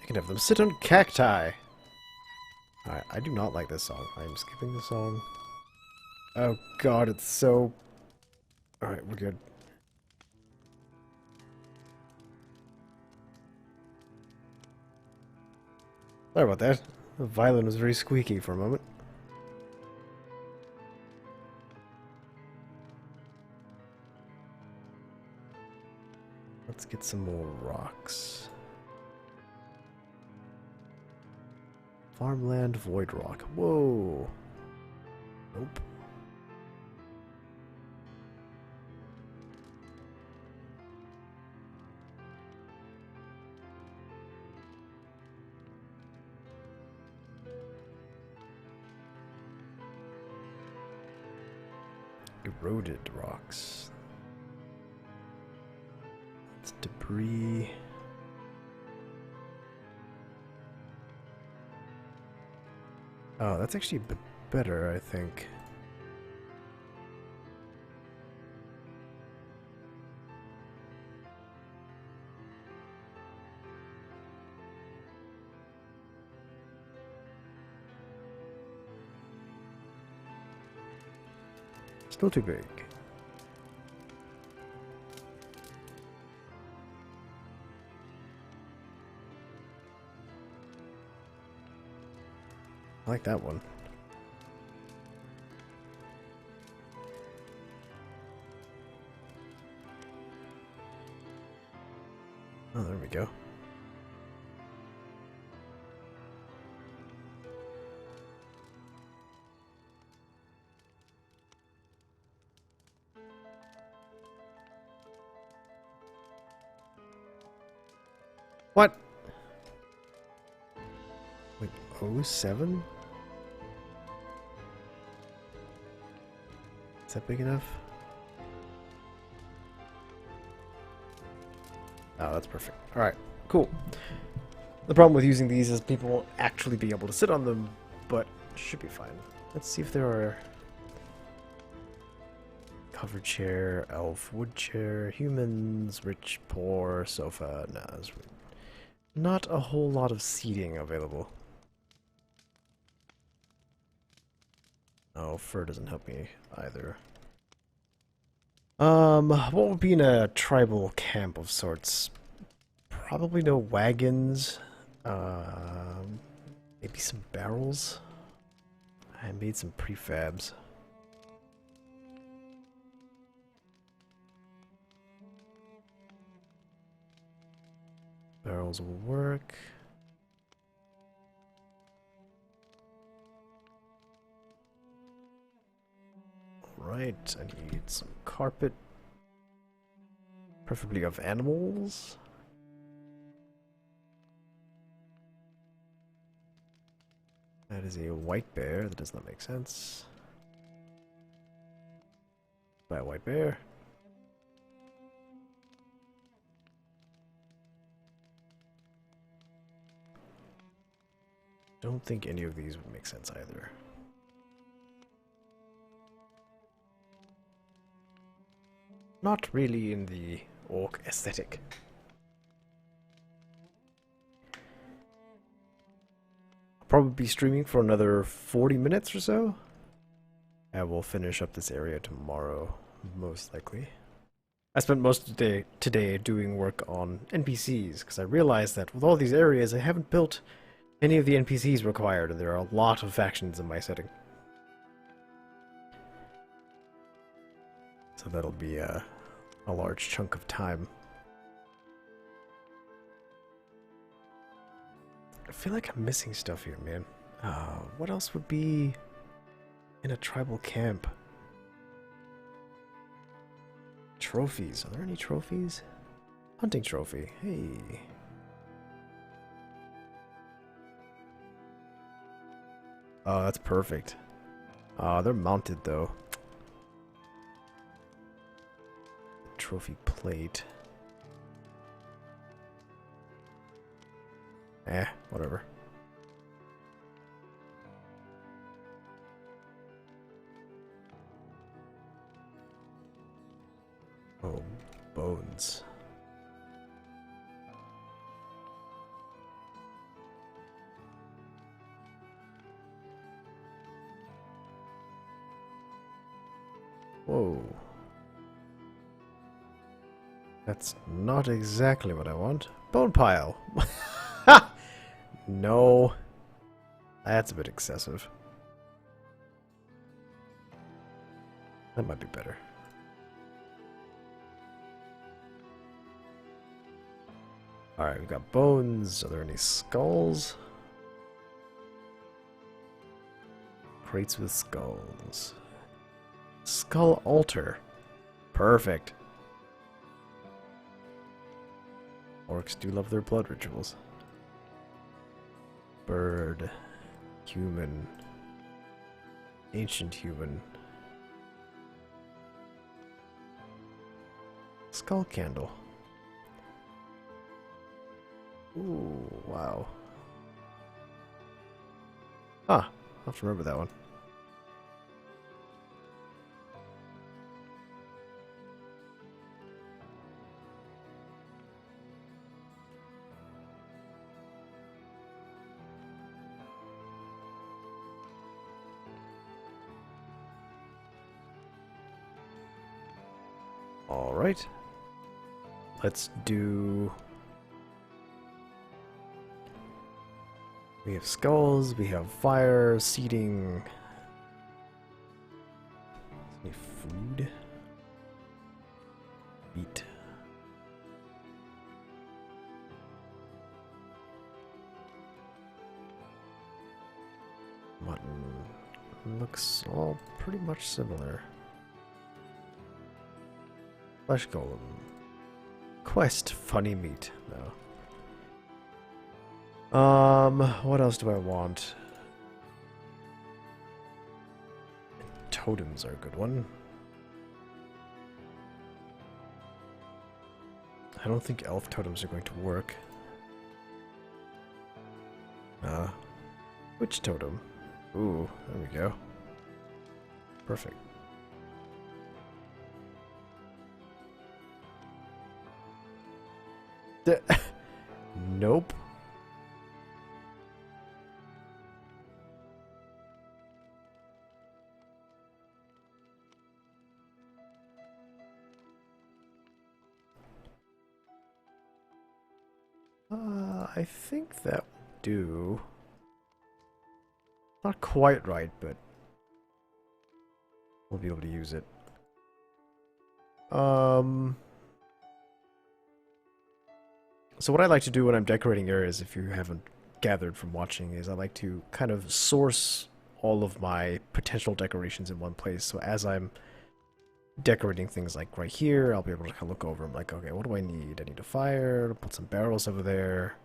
I can have them sit on cacti. Alright, I do not like this song. I am skipping the song. Oh god, it's so... Alright, we're good. Sorry about that. The violin was very squeaky for a moment. Let's get some more rocks. Farmland void rock. Whoa. Nope. Eroded rocks. It's debris. Oh, that's actually a bit better, I think. Still too big. I like that one. Oh, there we go. What? Wait, 07? Is that big enough? Oh, that's perfect. Alright, cool. The problem with using these is people won't actually be able to sit on them, but should be fine. Let's see if there are... Cover chair, elf, wood chair, humans, rich, poor, sofa. Nah, there's not a whole lot of seating available. Oh, fur doesn't help me either. What would be in a tribal camp of sorts? Probably no wagons. Maybe some barrels? I made some prefabs. Barrels will work. Right, I need some carpet. Preferably of animals. That is a white bear. That does not make sense. Buy a white bear. Don't think any of these would make sense either. Not really in the orc aesthetic. I'll probably be streaming for another 40 minutes or so. I will finish up this area tomorrow, most likely. I spent most of the day today doing work on NPCs, because I realized that with all these areas I haven't built any of the NPCs required, and there are a lot of factions in my setting. So that'll be a large chunk of time. I feel like I'm missing stuff here, man. What else would be in a tribal camp? Trophies. Are there any trophies? Hunting trophy. Hey. Oh, that's perfect. They're mounted though. Trophy plate. Whatever. Oh, bones. Whoa. That's not exactly what I want. Bone pile. No. That's a bit excessive. That might be better. Alright, we've got bones. Are there any skulls? Crates with skulls. Skull altar. Perfect. Orcs do love their blood rituals. Bird. Human. Ancient human. Skull candle. Ooh, wow. Huh, I'll have to remember that one. Alright. Let's do... We have skulls, we have fire, seating... Any food? Meat. Mutton. Looks all pretty much similar. Flesh golem. Quest funny meat. No. What else do I want? Totems are a good one. I don't think elf totems are going to work. Witch totem. Ooh, there we go. Perfect. Nope. I think that would do. Not quite right, but we'll be able to use it. So what I like to do when I'm decorating areas, if you haven't gathered from watching, is I like to kind of source all of my potential decorations in one place. So as I'm decorating things like right here, I'll be able to kind of look over. I'm like, okay, what do I need? I need a fire, put some barrels over there,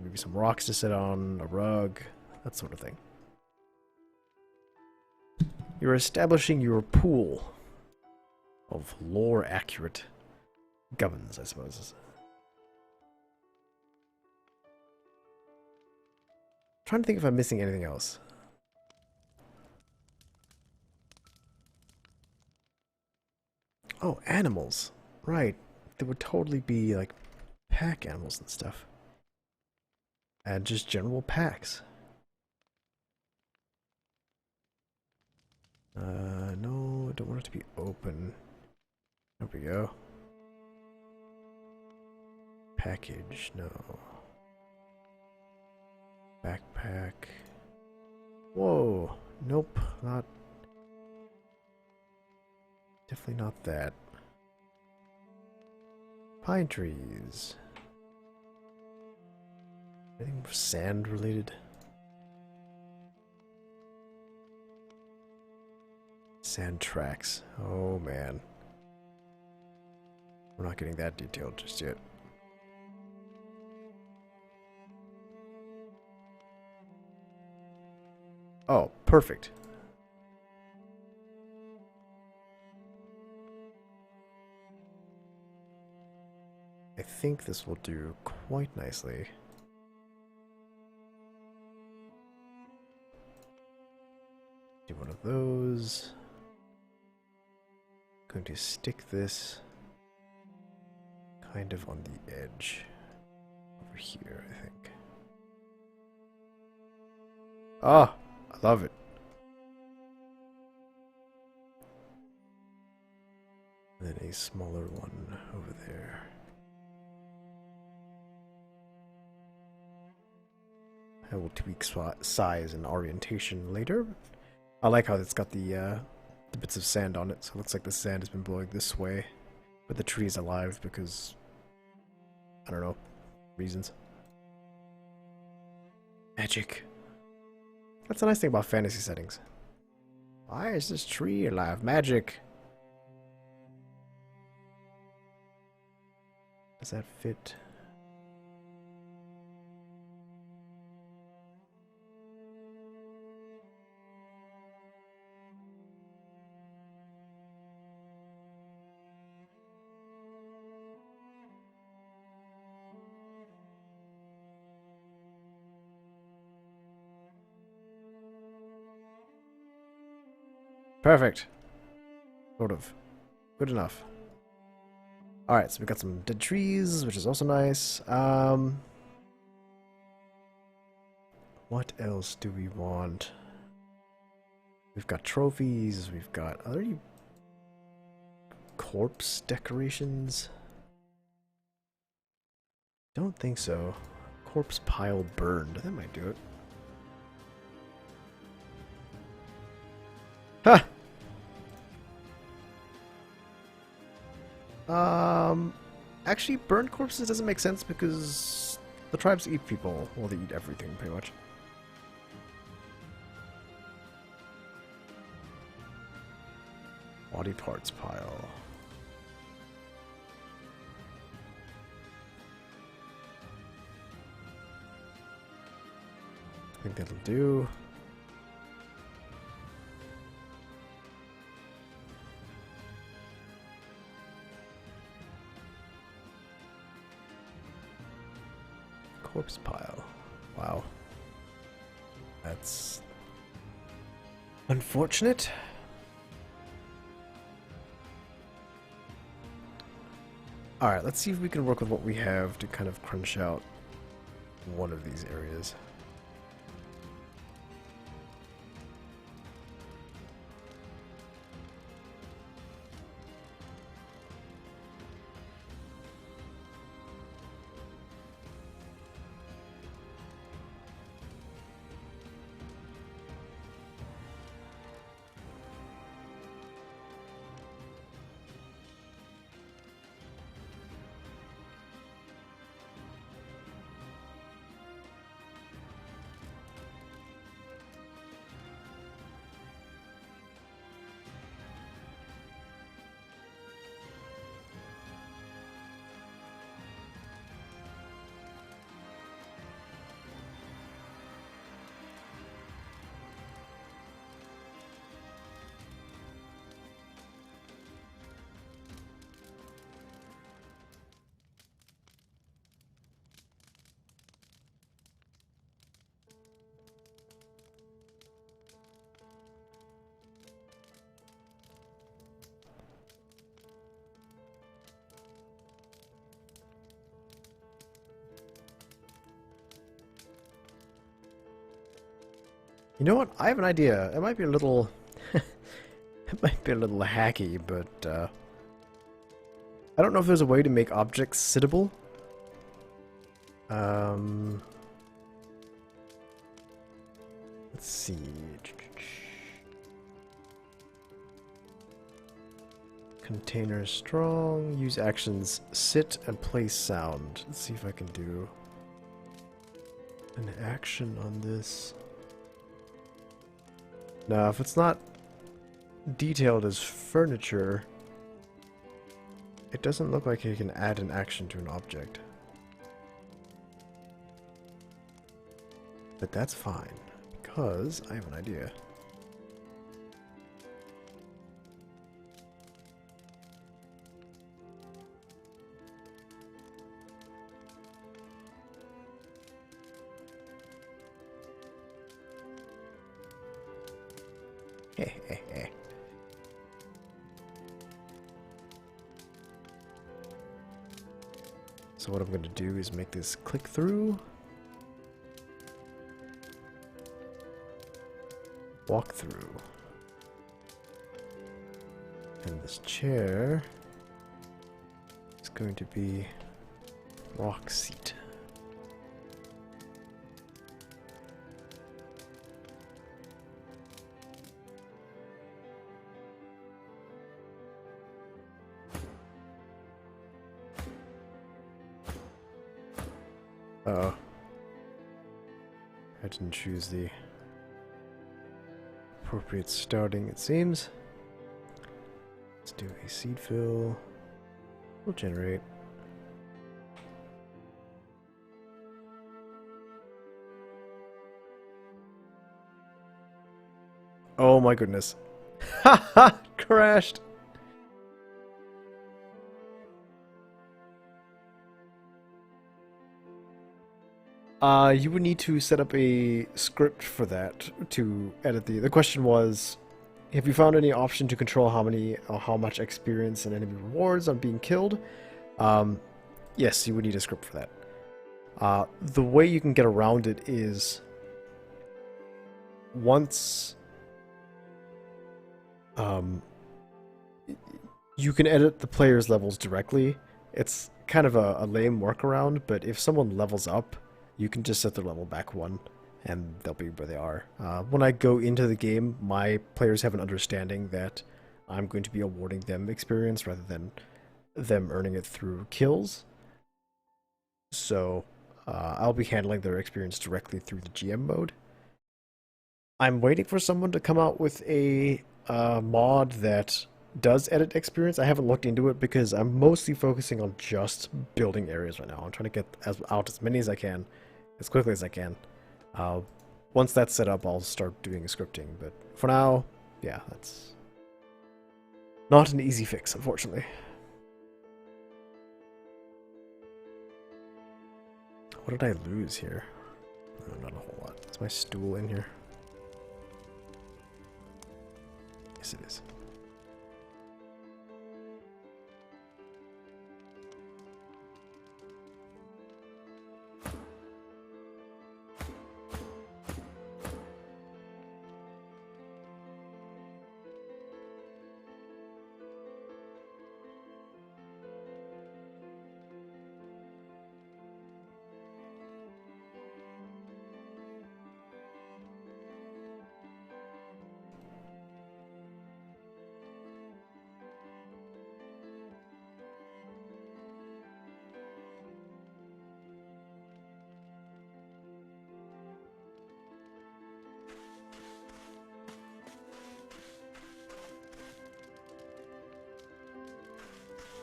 maybe some rocks to sit on, a rug, that sort of thing. You're establishing your pool of lore-accurate gubbins, I suppose. Trying to think if I'm missing anything else. Oh, animals. Right. There would totally be, like, pack animals and stuff. And just general packs. No, I don't want it to be open. There we go. Package, no. Backpack. Whoa. Nope, not. Definitely not that. Pine trees. Anything sand related? Sand tracks. Oh man. We're not getting that detailed just yet. Oh, perfect. I think this will do quite nicely. Do one of those. Going to stick this kind of on the edge over here, I think. Ah, I love it. And then a smaller one over there. I will tweak size and orientation later. I like how it's got the bits of sand on it, so it looks like the sand has been blowing this way. But the tree is alive because, I don't know, reasons. Magic. That's a nice thing about fantasy settings. Why is this tree alive? Magic. Does that fit? Perfect. Sort of. Good enough. Alright, so we got some dead trees, which is also nice. What else do we want? We've got trophies, we've got... Are there any corpse decorations? Don't think so. Corpse pile burned. That might do it. Ha! Actually, burned corpses doesn't make sense because the tribes eat people. Well, they eat everything, pretty much. Body parts pile. I think that'll do. Corpse pile. Wow. That's unfortunate. Alright, let's see if we can work with what we have to kind of crunch out one of these areas. You know what? I have an idea. It might be a little... it might be a little hacky, but I don't know if there's a way to make objects sittable. Let's see. Container strong. Use actions sit and play sound. Let's see if I can do an action on this. Now, if it's not detailed as furniture, it doesn't look like you can add an action to an object. But that's fine, because I have an idea. So what I'm going to do is make this click through, walk through, and this chair is going to be walk seat. Uh-oh. I didn't choose the appropriate starting, it seems. Let's do a seed fill. We'll generate. Oh my goodness. Haha! Crashed! You would need to set up a script for that to edit the question was, have you found any option to control how many or how much experience and enemy rewards on being killed? Yes, you would need a script for that. The way you can get around it is once you can edit the player's levels directly. It's kind of a lame workaround, but if someone levels up, you can just set their level back one, and they'll be where they are. When I go into the game, my players have an understanding that I'm going to be awarding them experience rather than them earning it through kills. So I'll be handling their experience directly through the GM mode. I'm waiting for someone to come out with a mod that does edit experience. I haven't looked into it because I'm mostly focusing on just building areas right now. I'm trying to get out as many as I can, as quickly as I can. Once that's set up, I'll start doing scripting. But for now, yeah, that's not an easy fix, unfortunately. What did I lose here? Oh, not a whole lot. Is my stool in here? Yes, it is.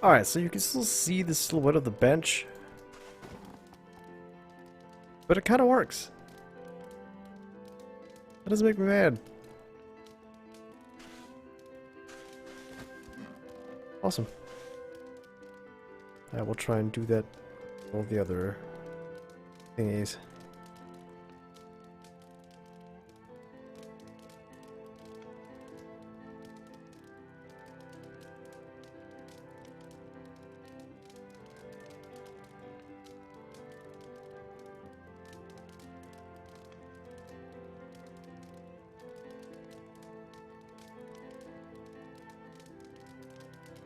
Alright, so you can still see the silhouette of the bench. But it kind of works. That doesn't make me mad. Awesome. I will try and do that with all the other thingies.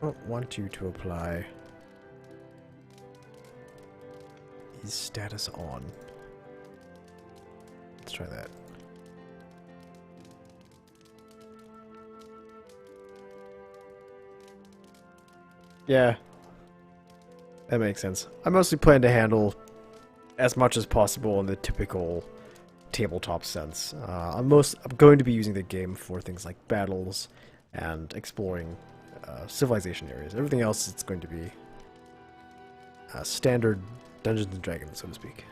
don't want you to apply. Is status on? Let's try that. Yeah, that makes sense. I mostly plan to handle as much as possible in the typical tabletop sense. I'm going to be using the game for things like battles and exploring civilization areas. Everything else, it's going to be standard Dungeons and Dragons, so to speak.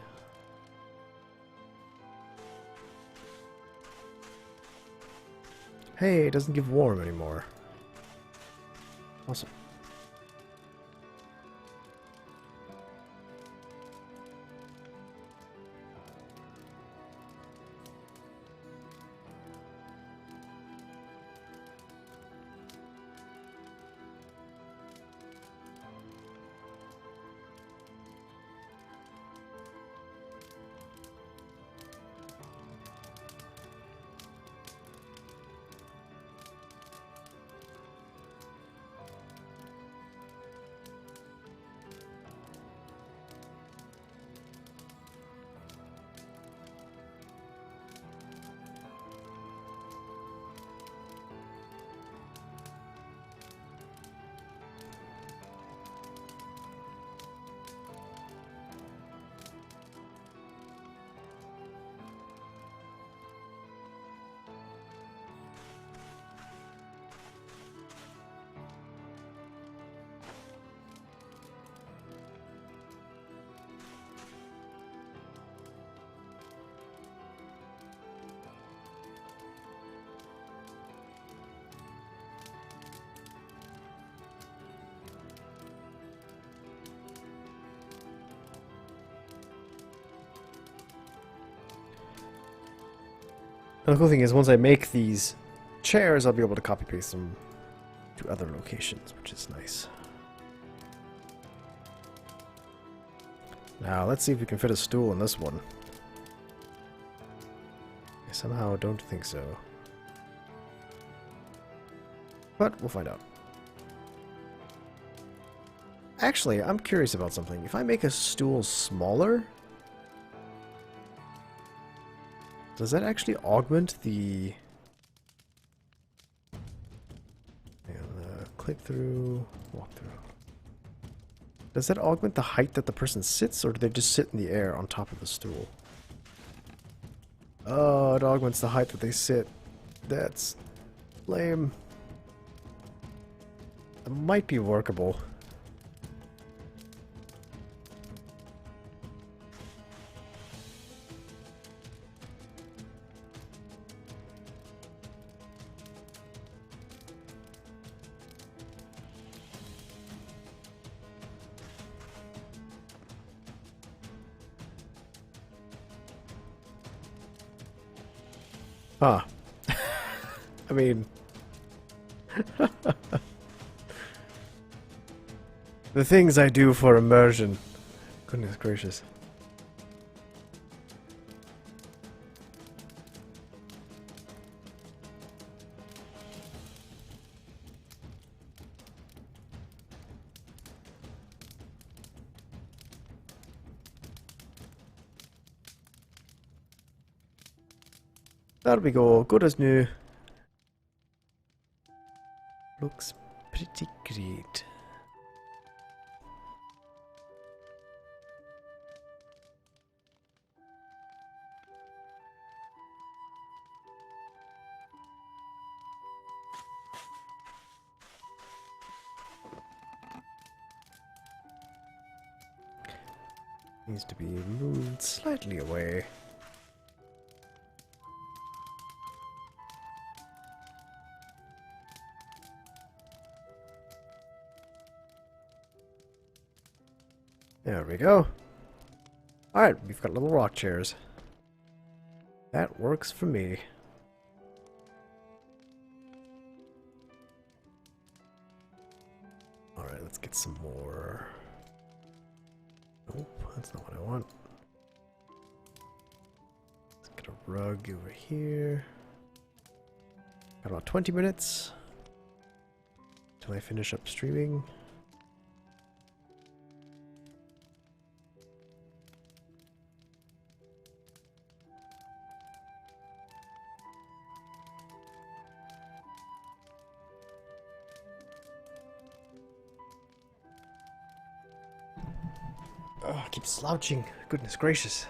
Hey, it doesn't give warm anymore. Awesome. And the cool thing is, once I make these chairs, I'll be able to copy paste them to other locations, which is nice. Now, let's see if we can fit a stool in this one. I somehow don't think so. But we'll find out. Actually, I'm curious about something. If I make a stool smaller, does that actually augment the... click through, walk through. Does that augment the height that the person sits, or do they just sit in the air on top of the stool? Oh, it augments the height that they sit. That's lame. It might be workable. Huh. I mean... the things I do for immersion. Goodness gracious. There we go, good as new. Looks pretty great. Needs to be moved slightly away. There we go. Alright, we've got little rock chairs. That works for me. Alright, let's get some more. Nope, that's not what I want. Let's get a rug over here. Got about 20 minutes. Till I finish up streaming. Oh, I keep slouching. Goodness gracious.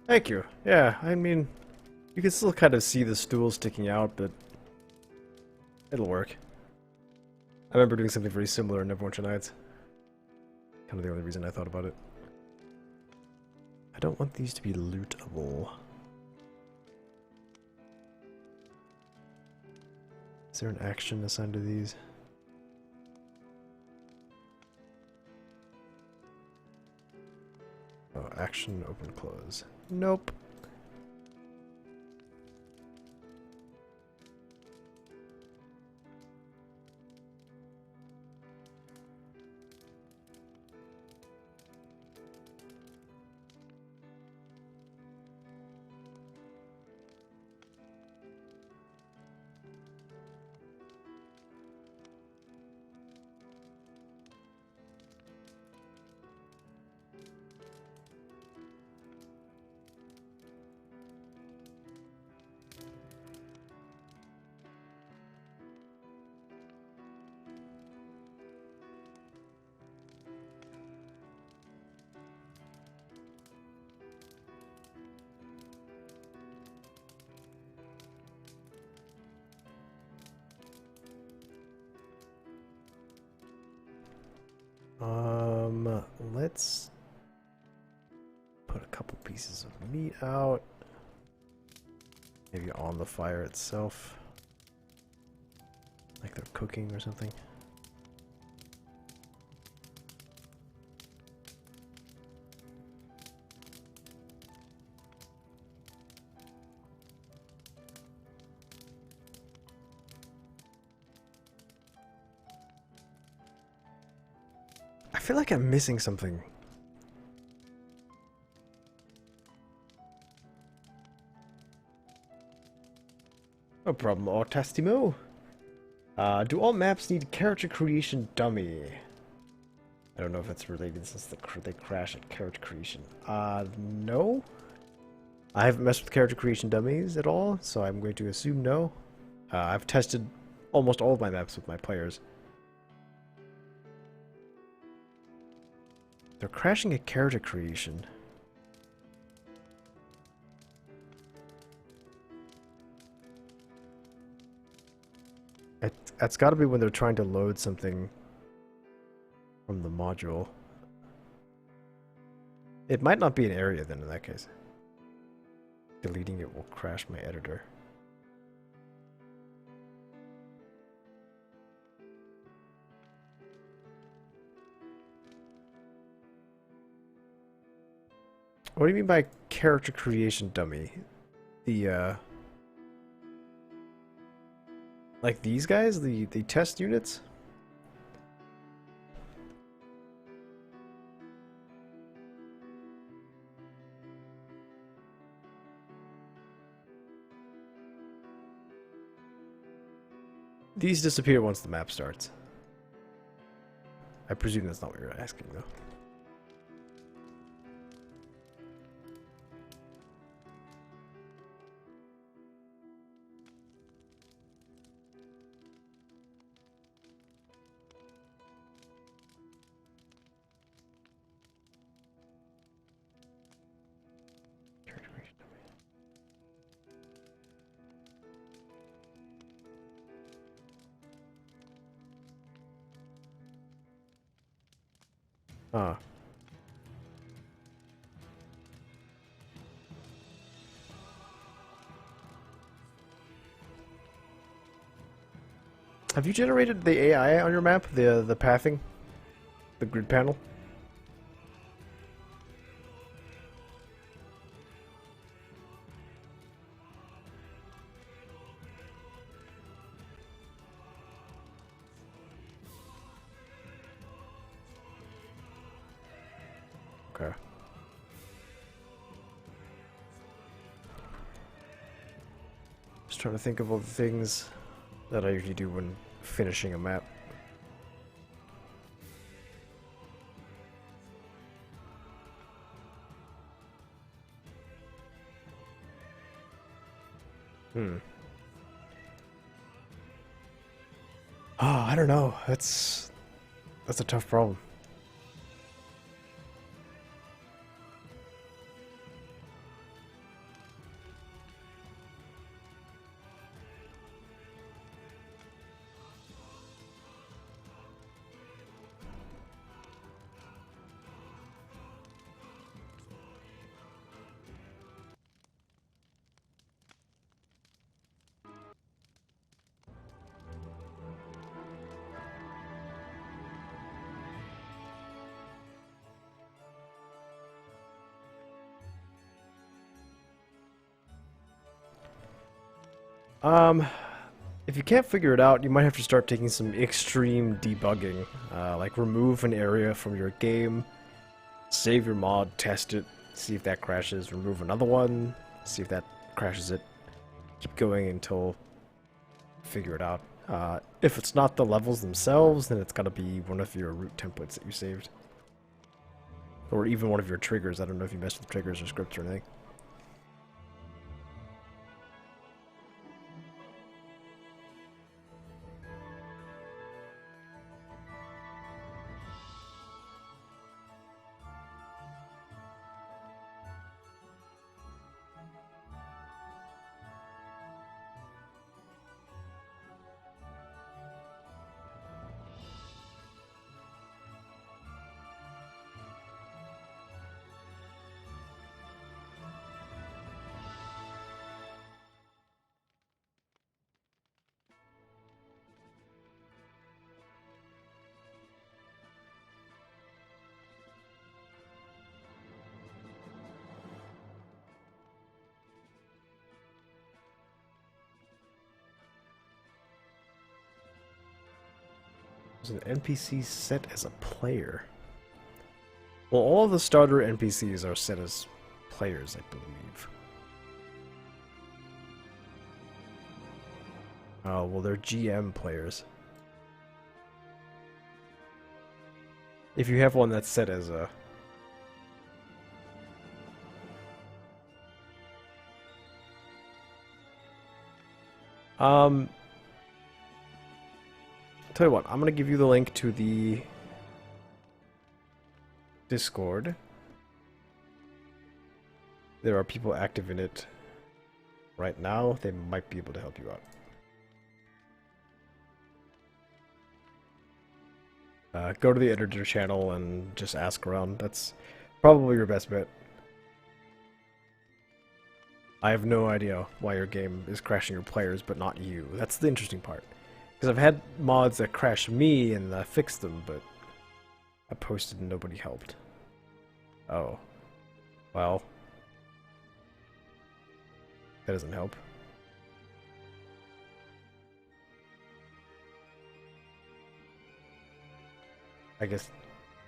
Thank you. Yeah, I mean, you can still kind of see the stool sticking out, but it'll work. I remember doing something very similar in Neverwinter Nights. Kind of the only reason I thought about it. I don't want these to be lootable. Is there an action assigned to these? Oh, action, open, close. Nope. Let's put a couple pieces of meat out. Maybe on the fire itself. Like they're cooking or something. I feel like I'm missing something. No problem, Autastimo. Do all maps need character creation dummy? I don't know if it's related since they crash at character creation. No. I haven't messed with character creation dummies at all, so I'm going to assume no. I've tested almost all of my maps with my players. They're crashing at character creation. It's got to be when they're trying to load something from the module. It might not be an area then in that case. Deleting it will crash my editor. What do you mean by character creation dummy? The like these guys, the test units? These disappear once the map starts. I presume that's not what you're asking, though. Ah. Have you generated the AI on your map? The pathing? The grid panel? Okay. Just trying to think of all the things that I usually do when finishing a map. Oh, I don't know. That's a tough problem. If you can't figure it out, you might have to start taking some extreme debugging. Like remove an area from your game, save your mod, test it, see if that crashes, remove another one, see if that crashes it. Keep going until you figure it out. If it's not the levels themselves, then it's gotta be one of your root templates that you saved. Or even one of your triggers. I don't know if you messed with triggers or scripts or anything. There's an NPC set as a player. Well, all the starter NPCs are set as players, I believe. Oh, well, they're GM players. If you have one that's set as a... Tell you what, I'm gonna give you the link to the Discord. There are people active in it right now. They might be able to help you out. Go to the editor channel and just ask around. That's probably your best bet. I have no idea why your game is crashing your players, but not you. That's the interesting part. Because I've had mods that crash me and I fixed them, but I posted and nobody helped. Oh. Well. That doesn't help. I guess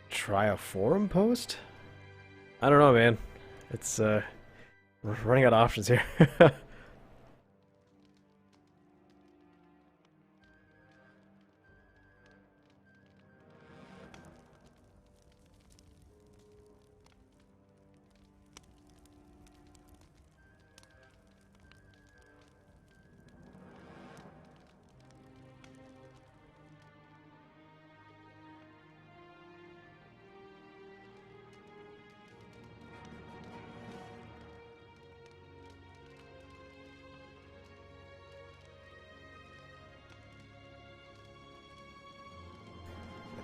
try a forum post? I don't know, man. It's, we're running out of options here.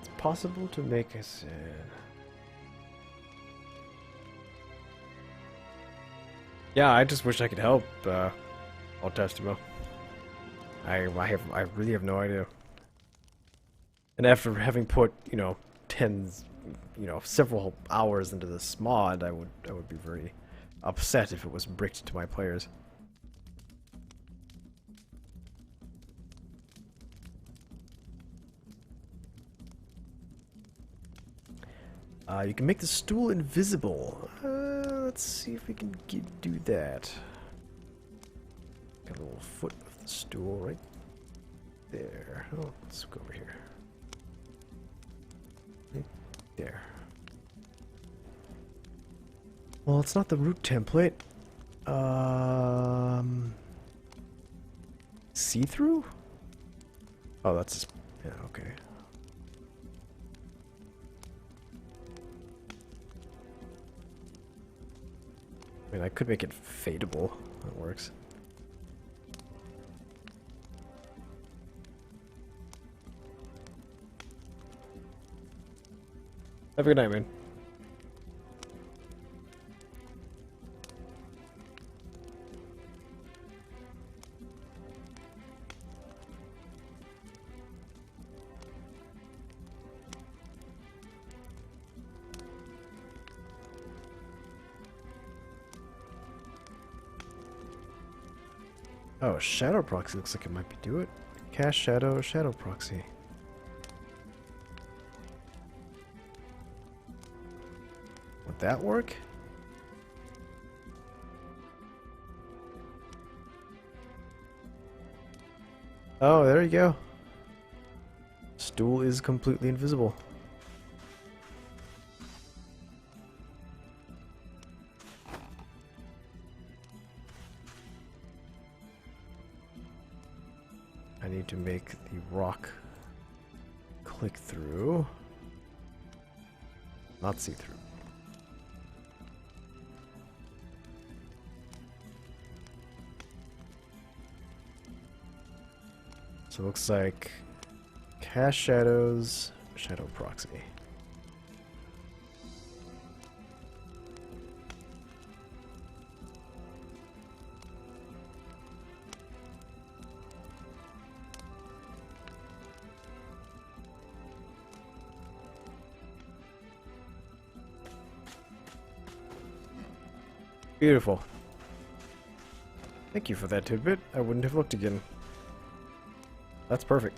It's possible to make us... Yeah, I just wish I could help. I'll test him. I really have no idea. And after having put, you know, tens, you know, several hours into this mod, I would be very upset if it was bricked to my players. You can make the stool invisible. Let's see if we can do that. Got a little foot of the stool right there. Oh, let's go over here. Right there. Well, it's not the root template. See-through? Oh, that's... yeah, okay. I mean, I could make it fadeable. That works. Have a good night, man. Oh, shadow proxy looks like it might be do it. Cast shadow, shadow proxy. Would that work? Oh, there you go. Stool is completely invisible. I need to make the rock click through, not see through. So it looks like cast shadows, shadow proxy. Beautiful. Thank you for that tidbit. I wouldn't have looked again. That's perfect.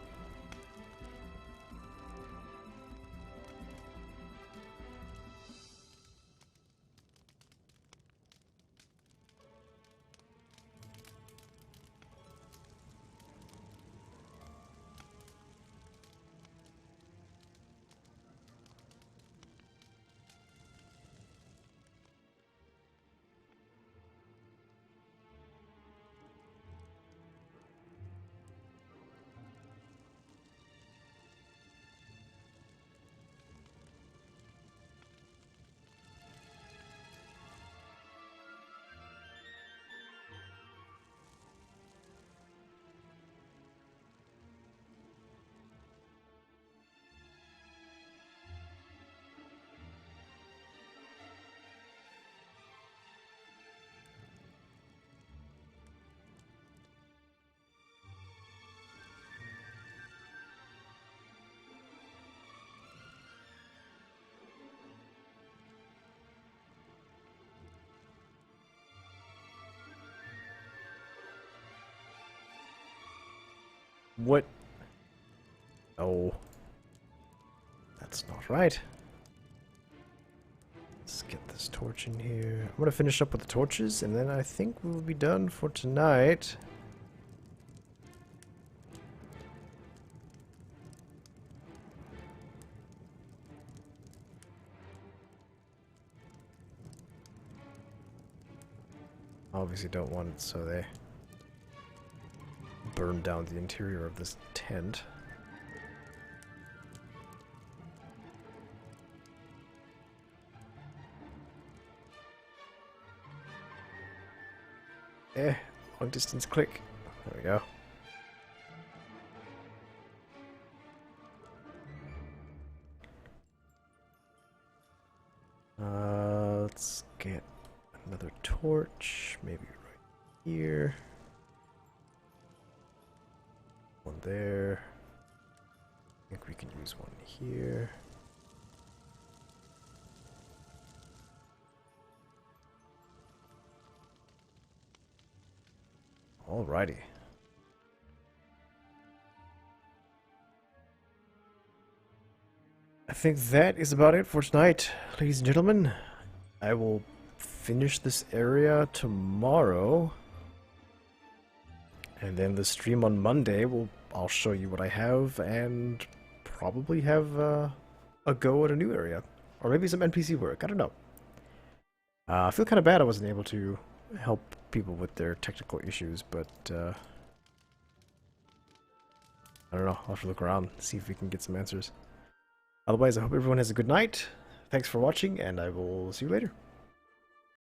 What? Oh. That's not right. Let's get this torch in here. I'm gonna finish up with the torches, and then I think we'll be done for tonight. Obviously don't want it so they burn down the interior of this tent. Long distance click. There we go. Let's get another another torch, maybe right here. One there. I think we can use one here. Alrighty. I think that is about it for tonight, ladies and gentlemen. I will finish this area tomorrow. And then the stream on Monday, I'll show you what I have and probably have a go at a new area. Or maybe some NPC work, I don't know. I feel kind of bad I wasn't able to help people with their technical issues, but I don't know, I'll have to look around, see if we can get some answers. Otherwise, I hope everyone has a good night. Thanks for watching, and I will see you later.